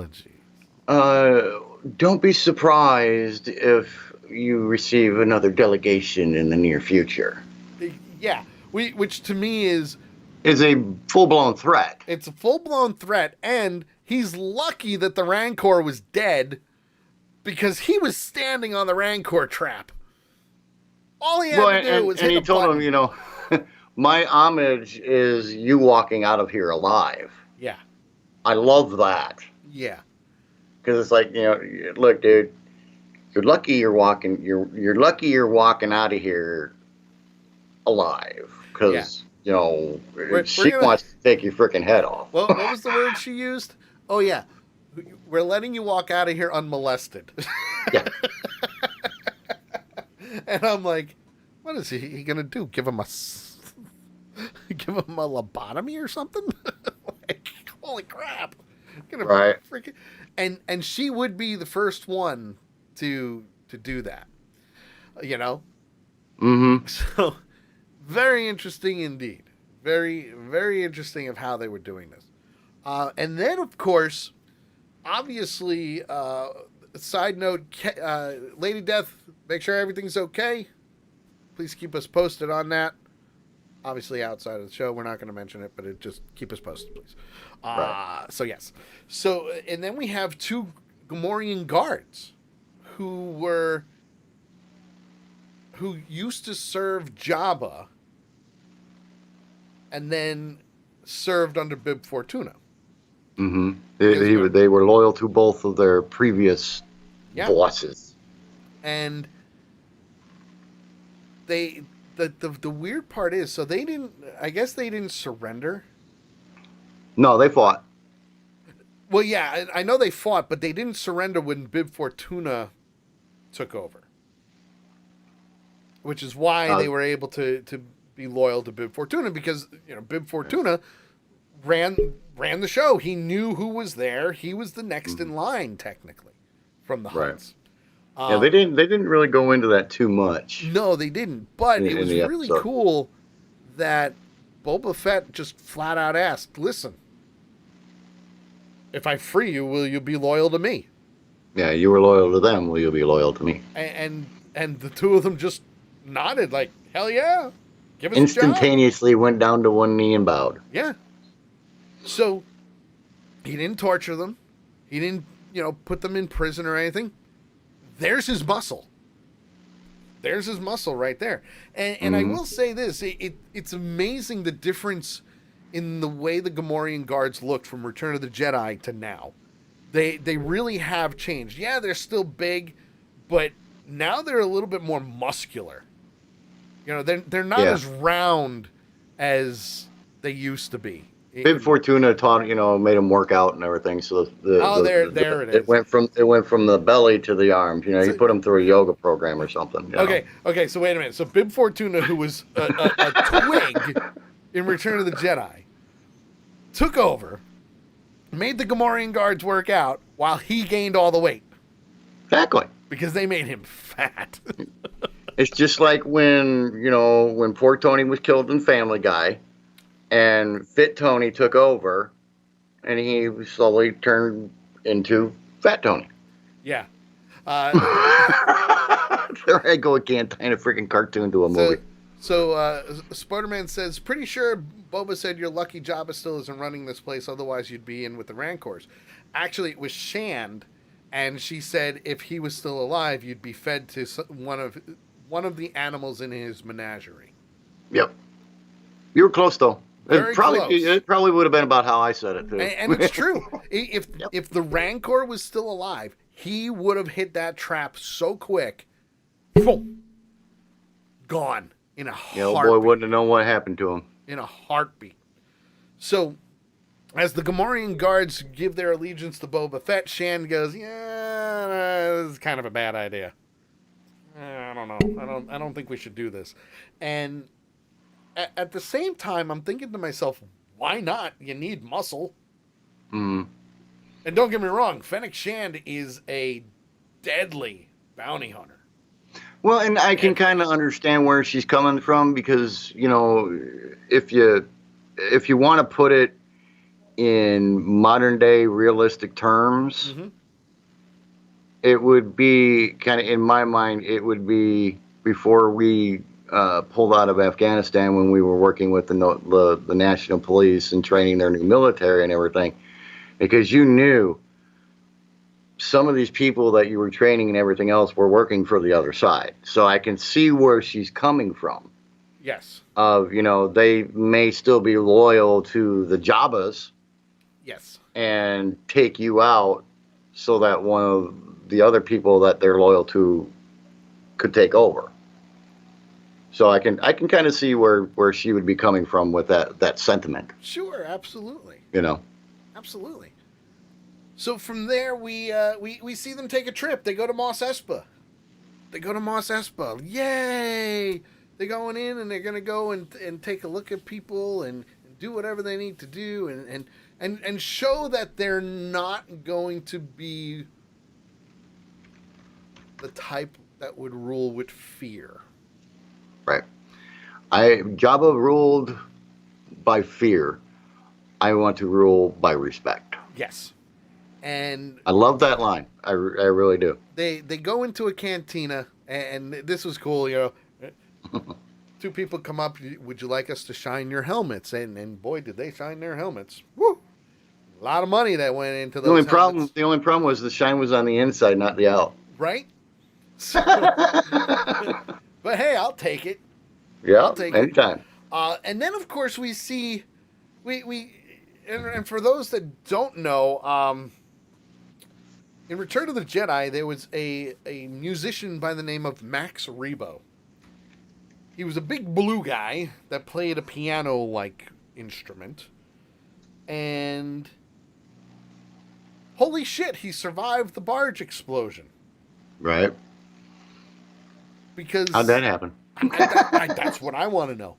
S1: don't be surprised if you receive another delegation in the near future.
S2: Yeah, which to me is
S1: a full-blown threat.
S2: It's a full-blown threat, and he's lucky that the Rancor was dead because he was standing on the Rancor trap. All he had to do was hit a button. And he told
S1: him, my homage is you walking out of here alive.
S2: Yeah.
S1: I love that.
S2: Yeah.
S1: Because it's like, look, dude, you're lucky you're walking out of here alive. Because, she wants to take your freaking head off.
S2: Well, what was the word she used? Oh, yeah. We're letting you walk out of here unmolested.
S1: Yeah.
S2: And I'm like, what is he going to do? Give him a lobotomy or something? Like, holy crap.
S1: Right.
S2: And she would be the first one to do that.
S1: Mm-hmm.
S2: So, very interesting indeed. Very, very interesting of how they were doing this. And then, of course, obviously, side note, Lady Death, make sure everything's okay. Please keep us posted on that. Obviously, outside of the show, we're not going to mention it, but just keep us posted, please.
S1: Right.
S2: So, yes. So, and then we have two Gamorrean guards who used to serve Jabba and then served under Bib Fortuna.
S1: Mm-hmm. They were loyal to both of their previous bosses.
S2: And the weird part is, so they didn't surrender.
S1: No, they fought.
S2: Well, yeah, I know they fought, but they didn't surrender when Bib Fortuna took over. Which is why they were able to be loyal to Bib Fortuna, because Bib Fortuna ran the show. He knew who was there. He was the next in line, technically, from the Hunts.
S1: Yeah, they didn't really go into that too much.
S2: No, they didn't. But it was really cool that Boba Fett just flat out asked, "Listen, if I free you, will you be loyal to me?"
S1: Yeah, you were loyal to them. Will you be loyal to me?
S2: And the two of them just nodded like, "Hell yeah, give us
S1: instantaneously a job." Went down to one knee and bowed.
S2: Yeah. So he didn't torture them. He didn't, put them in prison or anything. There's his muscle. There's his muscle right there. And I will say this, it's amazing the difference in the way the Gamorrean guards looked from Return of the Jedi to now. They really have changed. Yeah, they're still big, but now they're a little bit more muscular. They're not as round as they used to be.
S1: Bib Fortuna taught, made him work out and everything. So
S2: there it is.
S1: It went from the belly to the arms. He put him through a yoga program or something.
S2: Okay. So wait a minute. So Bib Fortuna, who was a twig in Return of the Jedi, took over, made the Gamorrean guards work out while he gained all the weight.
S1: Exactly.
S2: Because they made him fat.
S1: It's just like when poor Tony was killed in Family Guy. And Fit Tony took over, and he slowly turned into Fat Tony.
S2: Yeah.
S1: There I go again, tying a freaking cartoon to a movie.
S2: So Spider-Man says, pretty sure Boba said you're lucky Jabba still isn't running this place, otherwise you'd be in with the Rancors. Actually, it was Shand, and she said if he was still alive, you'd be fed to one of the animals in his menagerie.
S1: Yep. You were close, though.
S2: Very close.
S1: It probably would have been about how I said it, too.
S2: And it's true. If the Rancor was still alive, he would have hit that trap so quick. Boom. Gone in a heartbeat.
S1: Old boy wouldn't have known what happened to him.
S2: In a heartbeat. So, as the Gamorrean guards give their allegiance to Boba Fett, Shand goes, yeah, this is kind of a bad idea. I don't know. I don't think we should do this. And at the same time, I'm thinking to myself, why not? You need muscle.
S1: Mm.
S2: And don't get me wrong, Fennec Shand is a deadly bounty hunter.
S1: Well, and I can kind of understand where she's coming from because, if you want to put it in modern day realistic terms,
S2: Mm-hmm.
S1: it would be kind of, in my mind, it would be before we pulled out of Afghanistan when we were working with the national police and training their new military and everything, because you knew some of these people that you were training and everything else were working for the other side. So I can see where she's coming from.
S2: Yes.
S1: They may still be loyal to the Jabbas.
S2: Yes.
S1: And take you out so that one of the other people that they're loyal to could take over. So I can kind of see where she would be coming from with that sentiment.
S2: Sure, absolutely. Absolutely. So from there, we see them take a trip. They go to Mos Espa. Yay! They're going in and they're going to go and take a look at people and do whatever they need to do and show that they're not going to be the type that would rule with fear.
S1: Right. Jabba ruled by fear. I want to rule by respect.
S2: Yes. And
S1: I love that line. I really do.
S2: They go into a cantina, and this was cool, Two people come up, would you like us to shine your helmets? And boy, did they shine their helmets. Woo! A lot of money that went into those helmets.
S1: The only problem was the shine was on the inside, not the out.
S2: Right? So, but hey, I'll take it.
S1: Yeah, I'll take anytime.
S2: And then, of course, we see, and for those that don't know, in Return of the Jedi, there was a musician by the name of Max Rebo. He was a big blue guy that played a piano-like instrument. And holy shit, he survived the barge explosion.
S1: Right.
S2: Because
S1: how'd that happen?
S2: That's what I want to know.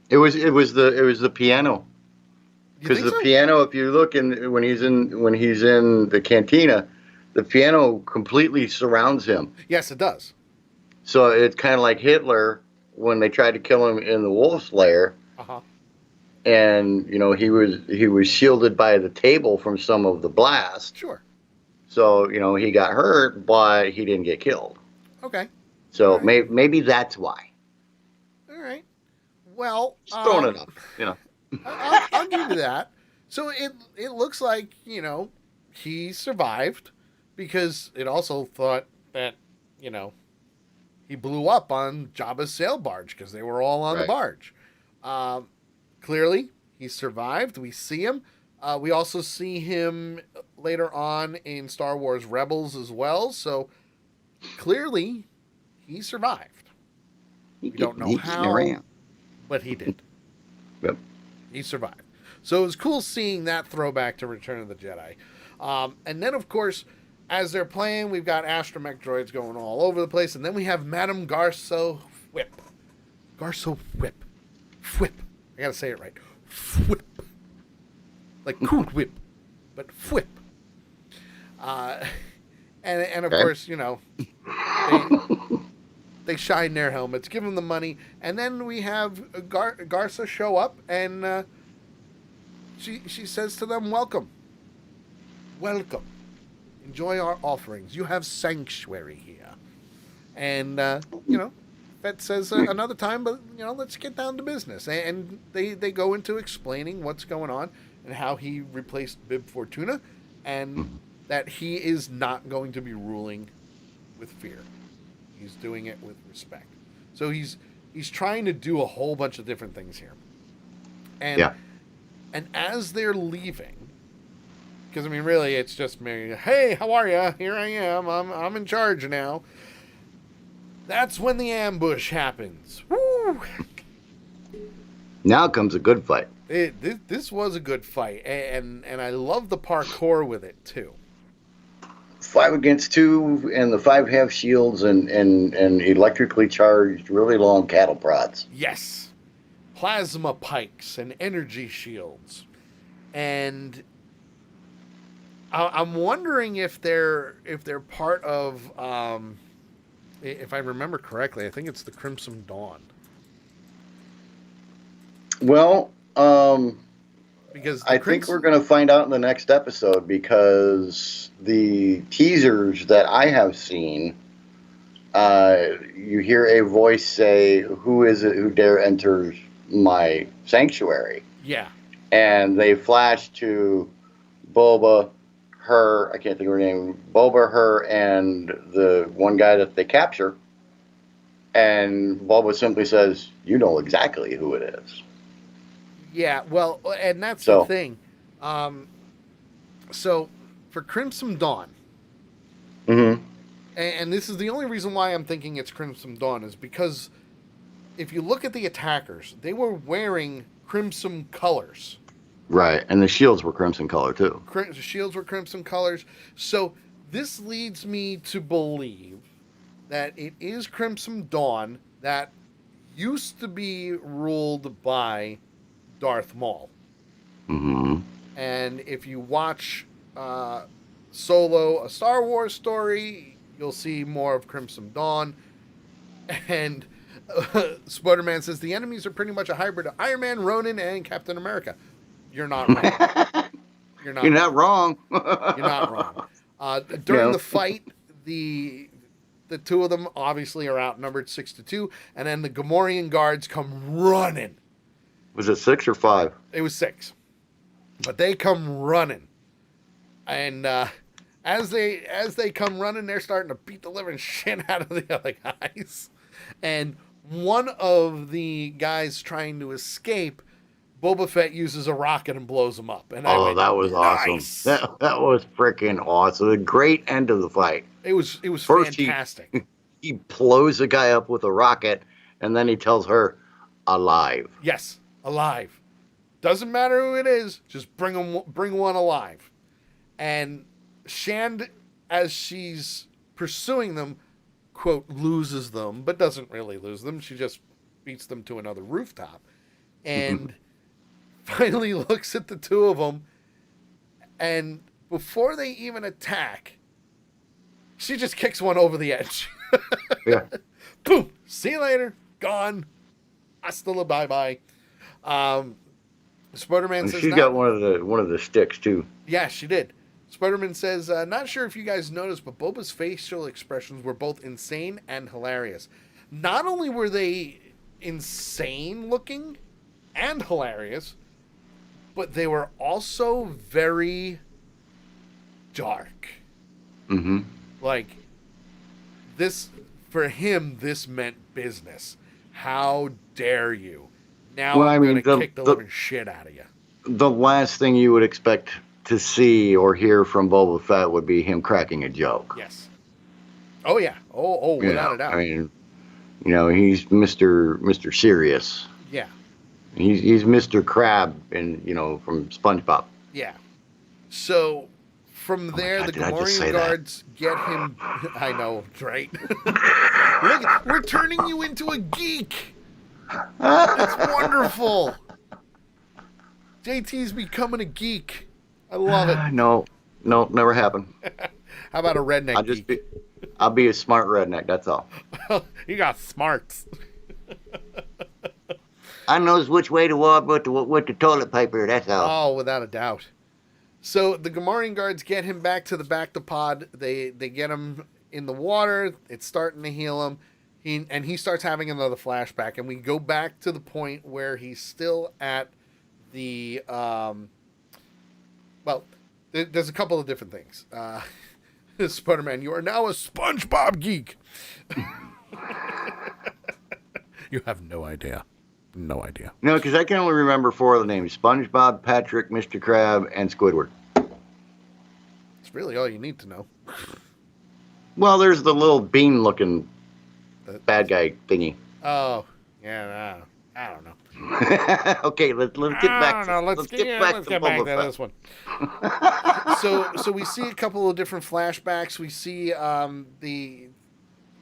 S1: It was the piano. Because the piano, if you look when he's in the cantina, the piano completely surrounds him.
S2: Yes, it does.
S1: So it's kind of like Hitler when they tried to kill him in the Wolf's Lair.
S2: Uh-huh.
S1: And he was shielded by the table from some of the blast.
S2: Sure.
S1: So he got hurt, but he didn't get killed.
S2: Okay.
S1: So right. maybe that's why.
S2: All right. Well,
S1: just throwing it up.
S2: I'll give you that. So it looks like he survived because it also thought that he blew up on Jabba's sail barge because they were all on the barge. Clearly, he survived. We see him. We also see him later on in Star Wars Rebels as well. So clearly, he survived. We don't know how, but he did.
S1: Yep.
S2: He survived. So it was cool seeing that throwback to Return of the Jedi. And then, of course, as they're playing, we've got astromech droids going all over the place. And then we have Madame Garso Whip. Garso Whip. Whip. I gotta say it right. Whip. Like Cool Whip, but Whip. And of course, they shine their helmets, give them the money. And then we have Garsa show up, and she says to them, welcome. Welcome. Enjoy our offerings. You have sanctuary here. And, Fett says another time, but, let's get down to business. And they go into explaining what's going on and how he replaced Bib Fortuna and that he is not going to be ruling with fear. He's doing it with respect. So he's trying to do a whole bunch of different things here. And as they're leaving, because really it's just me. Hey, how are you? Here I am. I'm in charge now. That's when the ambush happens. Woo!
S1: Now comes a good fight.
S2: This was a good fight, and I love the parkour with it too.
S1: 5 against 2, and the 5 have shields and electrically charged, really long cattle prods.
S2: Yes. Plasma pikes and energy shields. And I'm wondering if they're part of, if I remember correctly, I think it's the Crimson Dawn.
S1: Well,
S2: because
S1: I think we're going to find out in the next episode, because the teasers that I have seen, you hear a voice say, "Who is it who dare enter my sanctuary?"
S2: Yeah.
S1: And they flash to Boba, her, I can't think of her name, Boba, her, and the one guy that they capture. And Boba simply says, "You know exactly who it is."
S2: Yeah, well, and that's the thing. So, for Crimson Dawn,
S1: mm-hmm.
S2: and this is the only reason why I'm thinking it's Crimson Dawn, is because if you look at the attackers, they were wearing crimson colors.
S1: Right, and the shields were crimson color too.
S2: The shields were crimson colors. So this leads me to believe that it is Crimson Dawn that used to be ruled by Darth Maul.
S1: Mm-hmm.
S2: And if you watch Solo, A Star Wars Story, you'll see more of Crimson Dawn. And Spider-Man says the enemies are pretty much a hybrid of Iron Man, Ronin, and Captain America. You're not wrong. You're not wrong. You're not wrong. During the fight, the two of them obviously are outnumbered 6-2, and then the Gamorrean guards come running.
S1: Was it 6 or 5?
S2: It was 6. But they come running. And as they come running, they're starting to beat the living shit out of the other guys. And one of the guys trying to escape, Boba Fett uses a rocket and blows him up. And
S1: that was
S2: nice.
S1: Awesome. That was freaking awesome. A great end of the fight.
S2: It was
S1: First,
S2: fantastic.
S1: He blows the guy up with a rocket, and then he tells her, "Alive."
S2: Yes, alive. Doesn't matter who it is, just bring one alive. And Shand, as she's pursuing them, quote, loses them, but doesn't really lose them. She just beats them to another rooftop. And finally looks at the two of them, and before they even attack, she just kicks one over the edge.
S1: Yeah.
S2: Boom. See you later. Gone. Hasta la bye-bye. Spider-Man says...
S1: She's got one of the sticks, too.
S2: Yeah, she did. Spider-Man says, not sure if you guys noticed, but Boba's facial expressions were both insane and hilarious. Not only were they insane looking and hilarious, but they were also very dark.
S1: Mm-hmm.
S2: Like, this, for him, this meant business. How dare you? Now I'm going to kick the living shit out of you.
S1: The last thing you would expect to see or hear from Boba Fett would be him cracking a joke.
S2: Yes. Oh, yeah. Oh, without a doubt.
S1: I mean, he's Mr. Serious.
S2: Yeah.
S1: He's Mr. Crab from SpongeBob.
S2: Yeah. So from there, the Gamorrean guards get him. I know, right? Look, we're turning you into a geek. It's wonderful. JT's becoming a geek. I love it.
S1: No, never happened.
S2: How about a redneck geek?
S1: I'll be a smart redneck, that's all.
S2: You got smarts.
S1: I knows which way to walk with the toilet paper, that's all.
S2: Oh, without a doubt. So the Gamorrean guards get him back to the Bacta-pod. They get him in the water. It's starting to heal him. He starts having another flashback. And we go back to the point where he's still at the... there's a couple of different things. Spider-Man, you are now a SpongeBob geek. You have no idea. No idea.
S1: No, because I can only remember 4 of the names. SpongeBob, Patrick, Mr. Crab, and Squidward.
S2: It's really all you need to know.
S1: Well, there's the little bean-looking bad guy thingy.
S2: Oh, yeah, I don't know.
S1: Okay, let's get
S2: I
S1: back
S2: don't
S1: to
S2: know. Let's
S1: let's get back to
S2: get back to
S1: Boba
S2: this one. So we see a couple of different flashbacks. We see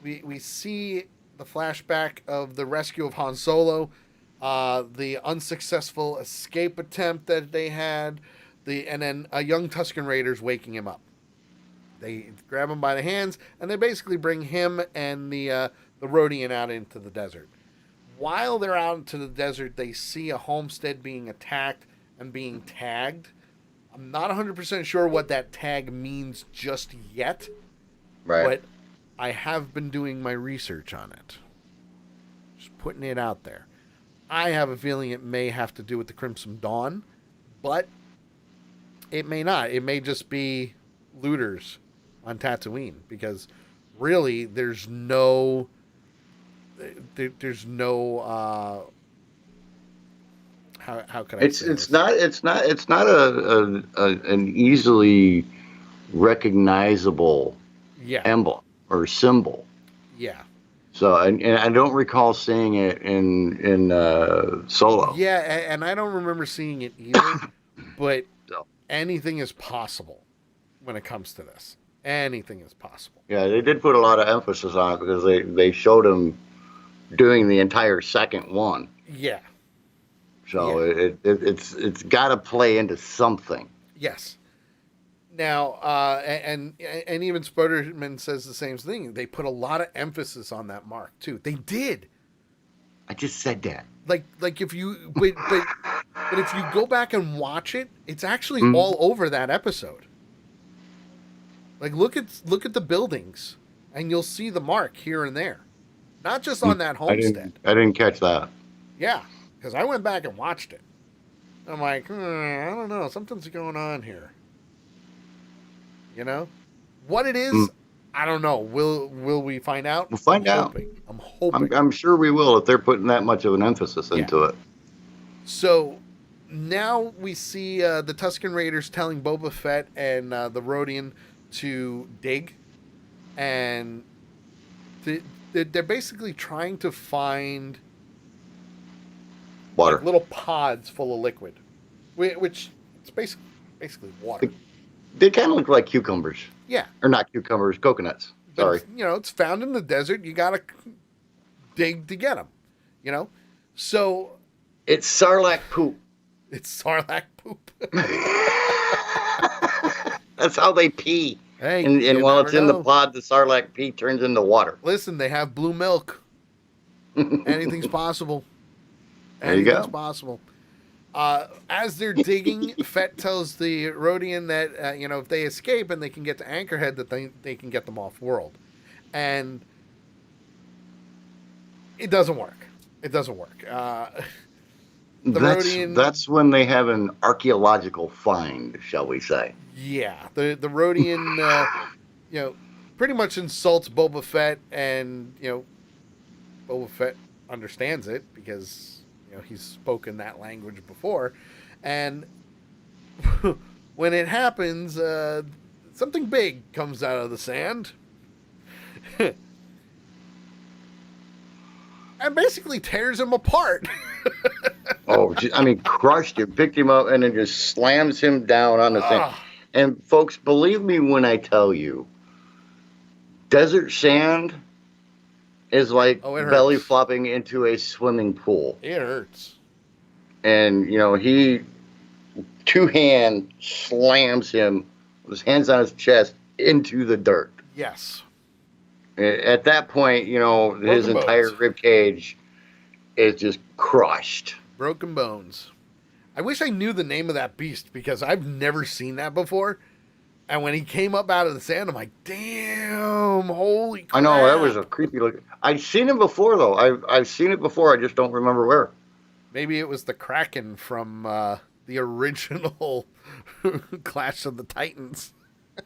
S2: we see the flashback of the rescue of Han Solo, the unsuccessful escape attempt that they had, and then a young Tusken Raiders waking him up. They grab him by the hands and they basically bring him and the Rodian out into the desert. While they're out into the desert, they see a homestead being attacked and being tagged. I'm not 100% sure what that tag means just yet,
S1: Right.
S2: but I have been doing my research on it. Just putting it out there. I have a feeling it may have to do with the Crimson Dawn, but it may not. It may just be looters on Tatooine because really there's no how could I say this?
S1: It's not an easily recognizable
S2: Yeah.
S1: emblem or symbol.
S2: Yeah.
S1: So and I don't recall seeing it in Solo.
S2: Yeah, and I don't remember seeing it either, but
S1: So,
S2: anything is possible when it comes to this. Anything is possible.
S1: yeah, they did put a lot of emphasis on it because they showed him doing the entire second one.
S2: Yeah.
S1: So
S2: Yeah.
S1: it's got to play into something.
S2: Yes. Now, and even Spoderman says the same thing. They put a lot of emphasis on that mark too. They did.
S1: I just said that.
S2: Like if you but if you go back and watch it, it's actually
S1: Mm.
S2: all over that episode. Like look at the buildings, and you'll see the mark here and there, not just on that homestead.
S1: I didn't catch that.
S2: Yeah, because I went back and watched it. I'm like, I don't know, something's going on here. You know, what it is,
S1: Mm.
S2: I don't know. Will we find out?
S1: We'll find out.
S2: I'm hoping.
S1: I'm sure we will if they're putting that much of an emphasis into it.
S2: So now we see the Tusken Raiders telling Boba Fett and the Rodian to dig, and they're basically trying to find
S1: Water.
S2: like little pods full of liquid, which it's basically water.
S1: They kind of look like cucumbers.
S2: Yeah,
S1: Or not cucumbers, coconuts.
S2: but
S1: Sorry.
S2: it's found in the desert. You gotta dig to get them. So
S1: It's Sarlacc poop.
S2: it's Sarlacc poop.
S1: That's how they pee.
S2: Hey,
S1: And
S2: you
S1: while
S2: never
S1: it's in the
S2: know.
S1: pod, the Sarlacc pee turns into water.
S2: Listen, they have blue milk. Anything's possible.
S1: There you go.
S2: Anything's possible. As they're digging, Fett tells the Rodian that if they escape and they can get to Anchorhead, that they can get them off world, and it doesn't work. It doesn't work. Rodian,
S1: That's when they have an archaeological find, shall we say?
S2: yeah, the Rodian, pretty much insults Boba Fett, and Boba Fett understands it because he's spoken that language before, and when it happens, something big comes out of the sand and basically tears him apart.
S1: Oh, I mean, crushed him, picked him up, and then just slams him down on the sand.
S2: Ah.
S1: And folks, believe me when I tell you, desert sand is like
S2: Oh, it hurts.
S1: belly flopping into a swimming pool.
S2: It hurts.
S1: And, he two-hand slams him with his hands on his chest into the dirt.
S2: Yes.
S1: At that point, his
S2: Broken
S1: entire
S2: bones.
S1: rib cage is just crushed.
S2: Broken bones. I wish I knew the name of that beast because I've never seen that before. And when he came up out of the sand, I'm like, damn, holy crap.
S1: I know, that was a creepy look. I've seen him before, though. I've seen it before. I just don't remember where.
S2: Maybe it was the Kraken from the original Clash of the Titans.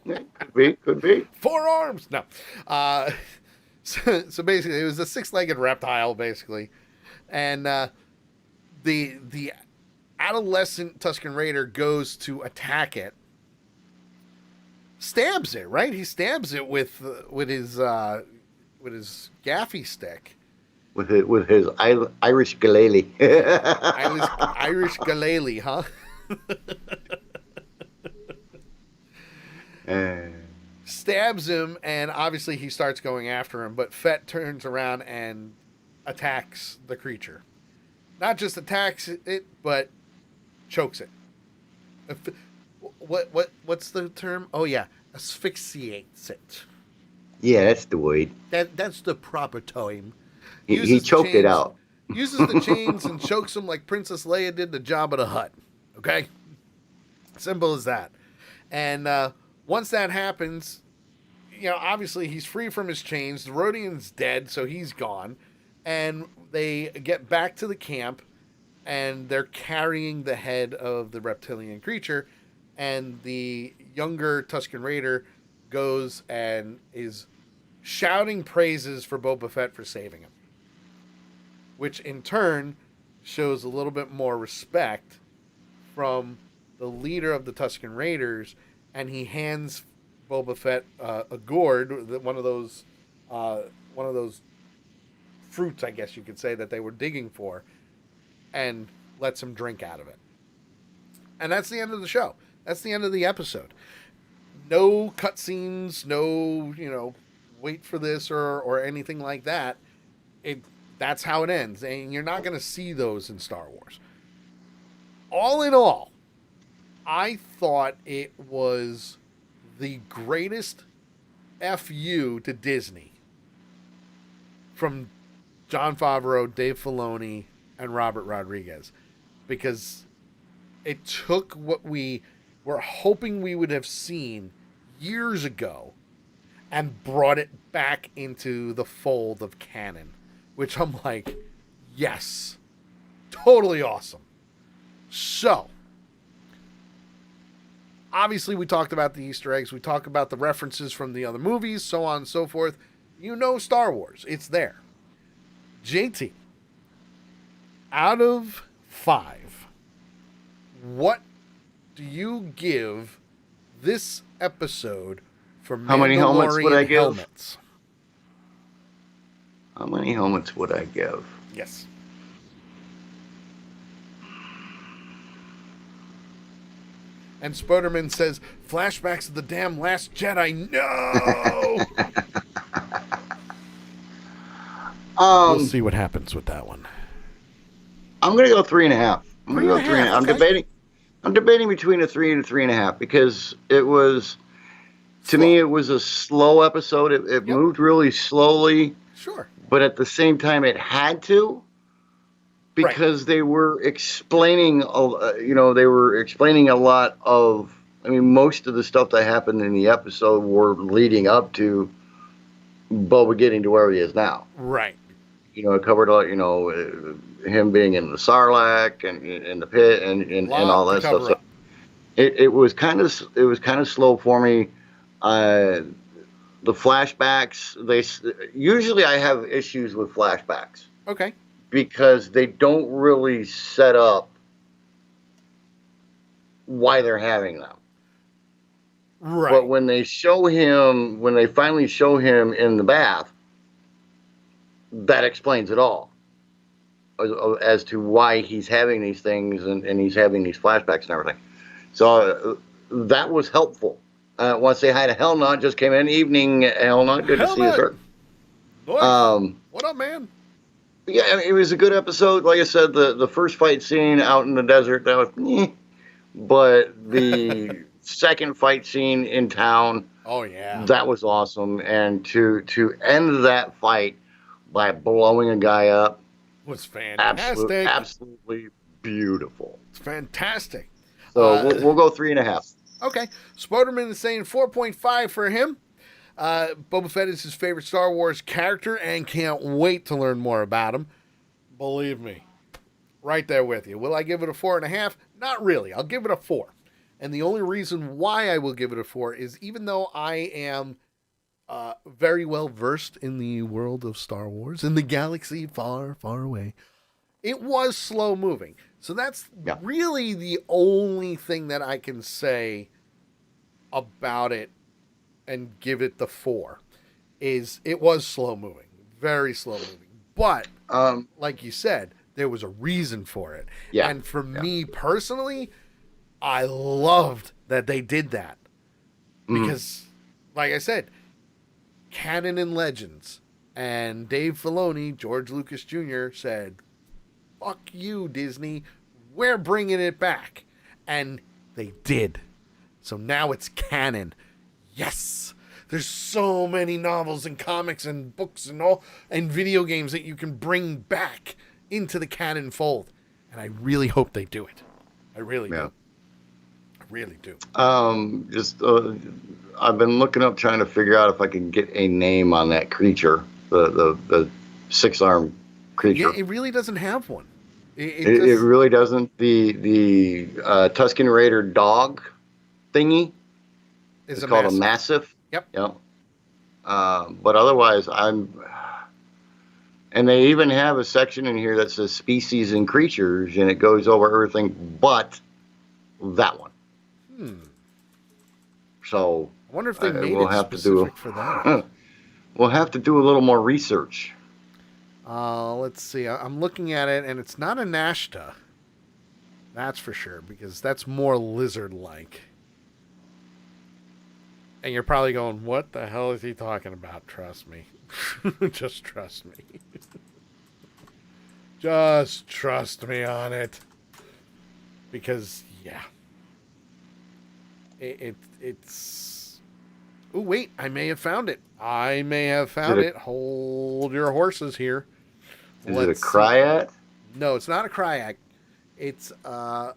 S1: Could be.
S2: 4 arms. No. So basically, it was a 6-legged reptile, basically. And the adolescent Tusken Raider goes to attack it. Stabs it, right? He stabs it with his gaffy stick.
S1: with his Irish galele.
S2: Irish Galele, huh?
S1: Uh,
S2: Stabs him, and obviously he starts going after him, but Fett turns around and attacks the creature. Not just attacks it, but chokes it. What's the term? Oh yeah, asphyxiates it.
S1: yeah, that's the word.
S2: That's the proper term.
S1: He
S2: Uses the
S1: choked it
S2: chains,
S1: out.
S2: uses the chains and chokes him like Princess Leia did the Jabba the Hutt. Okay, simple as that. And once that happens, obviously he's free from his chains. The Rhodian's dead, so he's gone. And they get back to the camp, and they're carrying the head of the reptilian creature. And the younger Tusken Raider goes and is shouting praises for Boba Fett for saving him, which in turn shows a little bit more respect from the leader of the Tusken Raiders, and he hands Boba Fett a gourd, one of those fruits, I guess you could say, that they were digging for, and lets him drink out of it. And that's the end of the show. That's the end of the episode. No cutscenes, no, wait for this or anything like that. That's how it ends, and you're not going to see those in Star Wars. All in all, I thought it was the greatest FU to Disney from Jon Favreau, Dave Filoni, and Robert Rodriguez, because it took what we were hoping we would have seen years ago and brought it back into the fold of canon, which I'm like, yes, totally awesome. So, obviously we talked about the Easter eggs, we talked about the references from the other movies, so on and so forth. Star Wars, it's there. JT, out of 5, what do you give this episode for
S1: How many helmets would I
S2: Mandalorian
S1: give?
S2: helmets?
S1: How many helmets would I give?
S2: Yes. And Spoderman says, flashbacks of the damn Last Jedi. No! We'll see what happens with that one.
S1: I'm gonna go 3.5. I'm gonna go 3.5. I'm
S2: Okay.
S1: debating. I'm debating between a 3 and a 3.5 because it was, to me, it was a slow episode. It moved really slowly.
S2: Sure.
S1: But at the same time, it had to, because they were explaining, they were explaining a lot of. I mean, most of the stuff that happened in the episode were leading up to Boba getting to where he is now.
S2: Right.
S1: It covered a lot. Him being in the Sarlacc and in the pit and all that stuff. So it was kind of slow for me. The flashbacks, usually I have issues with flashbacks.
S2: Okay.
S1: Because they don't really set up why they're having them.
S2: Right.
S1: But when they finally show him in the bath, that explains it all as to why he's having these things and he's having these flashbacks and everything. So that was helpful. Once they had a Hell Nut just came in. Evening, Hell Nut. Good to see you, sir.
S2: Nice. What up, man?
S1: Yeah, I mean, it was a good episode. Like I said, the first fight scene out in the desert, that was but the second fight scene in town,
S2: oh yeah,
S1: that was awesome. And to end that fight by blowing a guy up
S2: was fantastic.
S1: Absolutely beautiful.
S2: It's fantastic.
S1: So we'll go 3.5.
S2: Okay. Spoderman is saying 4.5 for him. Boba Fett is his favorite Star Wars character and can't wait to learn more about him. Believe me. Right there with you. Will I give it a 4.5? Not really. I'll give it a 4. And the only reason why I will give it a 4 is even though I am very well versed in the world of Star Wars, in the galaxy far, far away, it was slow moving. So that's really the only thing that I can say about it and give it the 4 is it was slow moving, very slow moving. But
S1: Um,
S2: like you said, there was a reason for it.
S1: Yeah.
S2: And for me personally, I loved that they did that. Because, like I said, canon and legends. And Dave Filoni, George Lucas Jr., said, fuck you, Disney. We're bringing it back. And they did. So now it's canon. Yes. There's so many novels and comics and books and video games that you can bring back into the canon fold. And I really hope they do it. I really do. I really do.
S1: I've been looking up trying to figure out if I can get a name on that creature, the 6-armed creature.
S2: Yeah, it really doesn't have one.
S1: It really doesn't. The Tusken Raider dog thingy is called a massive.
S2: Yep.
S1: But otherwise, and they even have a section in here that says species and creatures, and it goes over everything but that one. So
S2: I wonder if they made
S1: we'll
S2: it
S1: have
S2: specific for that.
S1: We'll have to do a little more research.
S2: Let's see. I'm looking at it, and it's not a Nashta. That's for sure, because that's more lizard-like. And you're probably going, what the hell is he talking about? Trust me. Just trust me. Just trust me on it. Because, yeah. It's... Oh, wait. I may have found it. Hold your horses here.
S1: Is it a Cryat?
S2: No, it's not a Cryat. It's a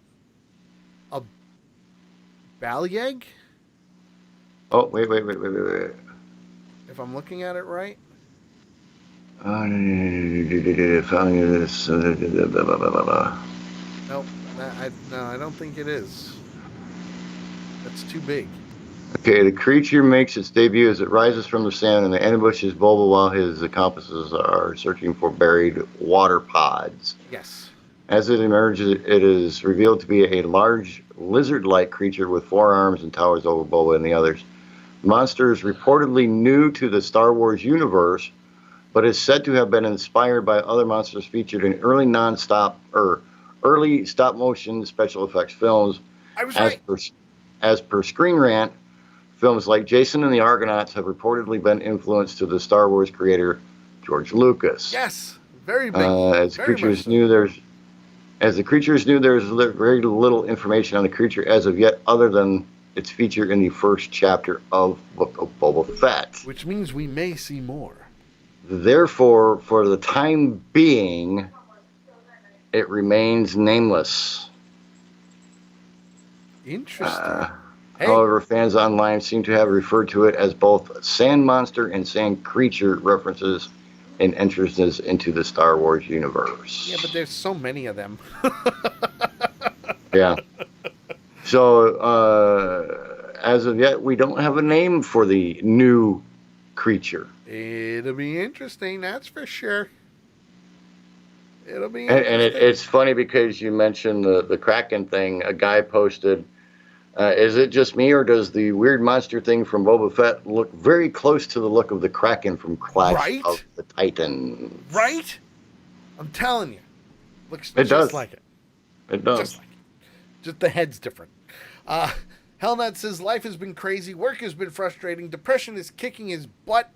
S2: Balyeg?
S1: Oh, wait.
S2: If I'm looking at it right. Nope. I don't think it is. That's too big.
S1: Okay, the creature makes its debut as it rises from the sand and ambushes Boba while his accomplices are searching for buried water pods.
S2: Yes.
S1: As it emerges, it is revealed to be a large lizard-like creature with 4 arms and towers over Boba and the others. The monster is reportedly new to the Star Wars universe, but is said to have been inspired by other monsters featured in early stop-motion special effects films.
S2: I was right.
S1: As per Screen Rant, films like Jason and the Argonauts have reportedly been influenced to the Star Wars creator George Lucas.
S2: Yes, very big.
S1: As the creatures knew there's very little information on the creature as of yet, other than its feature in the first chapter of Book of Boba Fett.
S2: Which means we may see more.
S1: Therefore, for the time being, it remains nameless.
S2: Interesting.
S1: However, fans online seem to have referred to it as both sand monster and sand creature references and entrances into the Star Wars universe.
S2: Yeah, but there's so many of them.
S1: Yeah. So, as of yet, we don't have a name for the new creature.
S2: It'll be interesting, that's for sure. It'll be interesting.
S1: And it's funny because you mentioned the Kraken thing. A guy posted, is it just me, or does the weird monster thing from Boba Fett look very close to the look of the Kraken from Clash of the Titans?
S2: Right? I'm telling you. Looks
S1: it
S2: just
S1: does.
S2: like it.
S1: It does.
S2: Just like it. Just the head's different. Hellnut says, life has been crazy, work has been frustrating, depression is kicking his butt,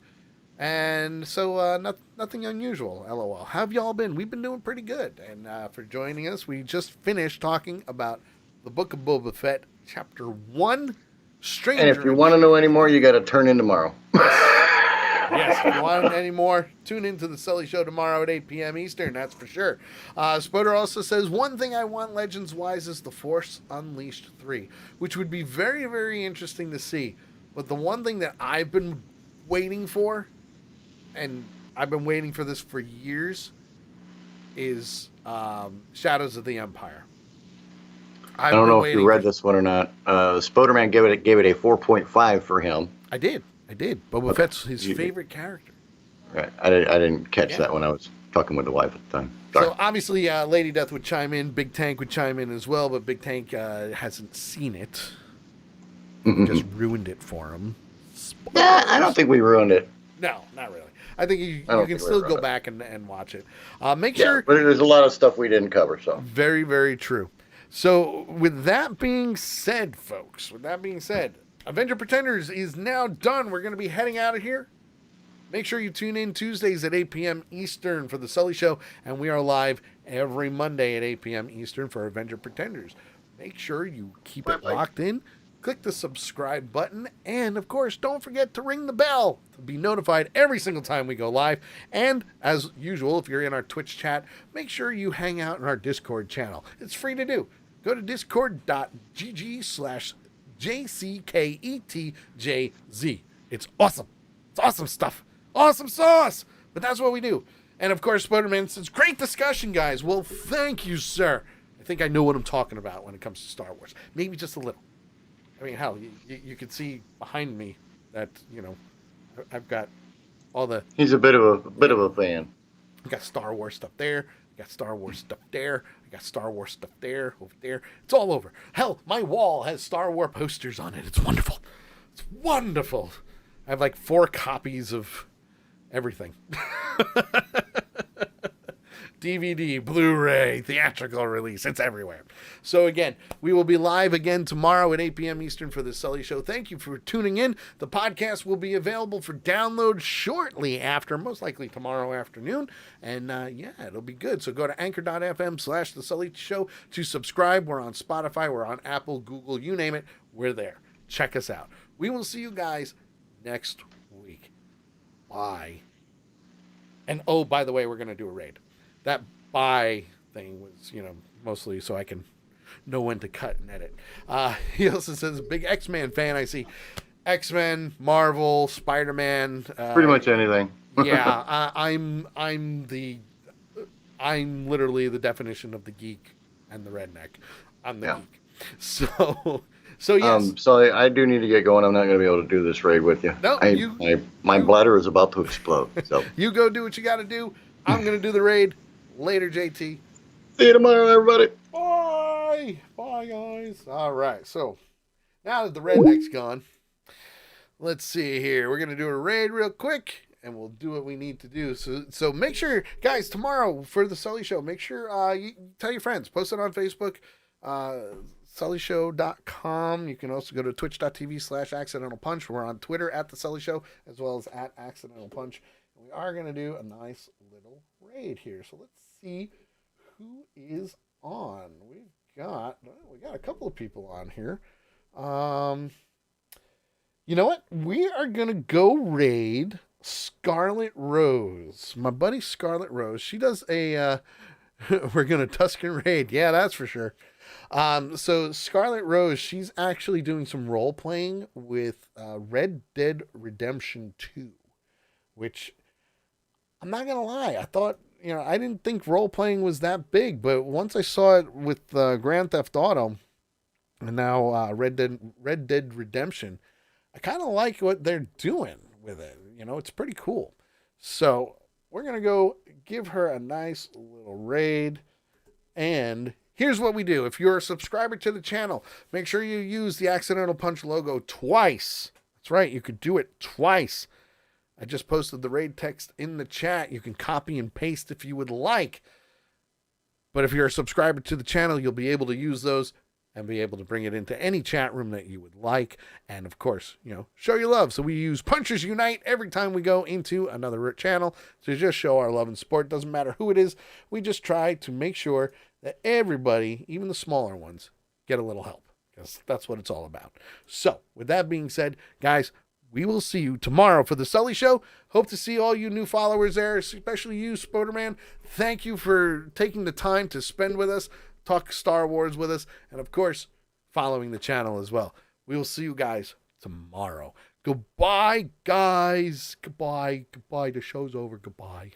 S2: and so nothing unusual, LOL. How have y'all been? We've been doing pretty good. And for joining us, we just finished talking about the Book of Boba Fett, Chapter 1, Stranger.
S1: And if you want to know any more, you got to turn in tomorrow.
S2: Yes, if you want any more, tune into the Sully Show tomorrow at 8 p.m. Eastern, that's for sure. Spoder also says, one thing I want Legends-wise is The Force Unleashed 3, which would be very, very interesting to see. But the one thing that I've been waiting for, and I've been waiting for this for years, is Shadows of the Empire.
S1: I don't know if you read this one or not. Spoderman gave it a 4.5 for him.
S2: I did. Boba Fett's his favorite character.
S1: Right. I didn't catch that when I was talking with the wife at the time. Sorry.
S2: So obviously Lady Death would chime in. Big Tank would chime in as well, but Big Tank hasn't seen it. We just ruined it for him.
S1: Yeah, I don't think we ruined it.
S2: No, not really. I think you
S1: I don't
S2: can
S1: think we
S2: still
S1: ever
S2: go
S1: have.
S2: back and watch it. Make
S1: Yeah,
S2: sure.
S1: but there's a lot of stuff we didn't cover, so.
S2: Very, very true. So, with that being said, folks, Avenger Pretenders is now done. We're going to be heading out of here. Make sure you tune in Tuesdays at 8 p.m. Eastern for The Sully Show, and we are live every Monday at 8 p.m. Eastern for Avenger Pretenders. Make sure you keep it locked in. Click the subscribe button, and of course, don't forget to ring the bell to be notified every single time we go live. And as usual, if you're in our Twitch chat, make sure you hang out in our Discord channel. It's free to do. Go to discord.gg/JCKETJZ. It's awesome. It's awesome stuff. Awesome sauce. But that's what we do. And of course, Spider-Man says, great discussion, guys. Well, thank you, sir. I think I know what I'm talking about when it comes to Star Wars. Maybe just a little. I mean, hell, you can see behind me that, I've got all the...
S1: He's a bit of a fan.
S2: I got Star Wars stuff there. I got Star Wars stuff there. I got Star Wars stuff there, over there. It's all over. Hell, my wall has Star Wars posters on it. It's wonderful. It's wonderful. I have like 4 copies of everything. DVD, Blu-ray, theatrical release. It's everywhere. So again, we will be live again tomorrow at 8 p.m. Eastern for the Sully Show. Thank you for tuning in. The podcast will be available for download shortly after, most likely tomorrow afternoon. And it'll be good. So go to anchor.fm/the Sully Show to subscribe. We're on Spotify. We're on Apple, Google, you name it. We're there. Check us out. We will see you guys next week. Bye. And oh, by the way, we're going to do a raid. That bye thing was, mostly so I can know when to cut and edit. He also says, big X-Men fan. I see X-Men, Marvel, Spider-Man.
S1: Pretty much anything.
S2: Yeah, I'm literally the definition of the geek and the redneck. I'm the geek. So yes.
S1: So I do need to get going. I'm not going to be able to do this raid with you.
S2: No,
S1: my bladder is about to explode. So
S2: you go do what you got to do. I'm going to do the raid. Later, JT.
S1: See you tomorrow, everybody.
S2: Bye. Bye, guys. All right. So now that the redneck's gone, let's see here. We're going to do a raid real quick, and we'll do what we need to do. So make sure, guys, tomorrow for the Sully Show, make sure you tell your friends. Post it on Facebook, SullyShow.com. You can also go to twitch.tv/Accidental Punch. We're on Twitter at The Sully Show, as well as at Accidental Punch. And we are going to do a nice little raid here. So let's see who is on. We got a couple of people on here. You know what? We are going to go raid Scarlet Rose. My buddy Scarlet Rose. She does a we're going to Tuscan raid. Yeah, that's for sure. So Scarlet Rose, she's actually doing some role playing with Red Dead Redemption 2, which I'm not going to lie. I thought, I didn't think role playing was that big, but once I saw it with Grand Theft Auto and now Red Dead Redemption, I kind of like what they're doing with it. It's pretty cool. So we're going to go give her a nice little raid. And here's what we do. If you're a subscriber to the channel, make sure you use the Accidental Punch logo twice. That's right. You could do it twice. I just posted the raid text in the chat. You can copy and paste if you would like. But if you're a subscriber to the channel, you'll be able to use those and be able to bring it into any chat room that you would like. And of course, show your love. So we use Punchers Unite every time we go into another channel to just show our love and support. Doesn't matter who it is. We just try to make sure that everybody, even the smaller ones, get a little help, because that's what it's all about. So with that being said, guys, we will see you tomorrow for the Sully Show. Hope to see all you new followers there, especially you, Spoderman. Thank you for taking the time to spend with us, talk Star Wars with us, and of course, following the channel as well. We will see you guys tomorrow. Goodbye, guys. Goodbye. The show's over. Goodbye.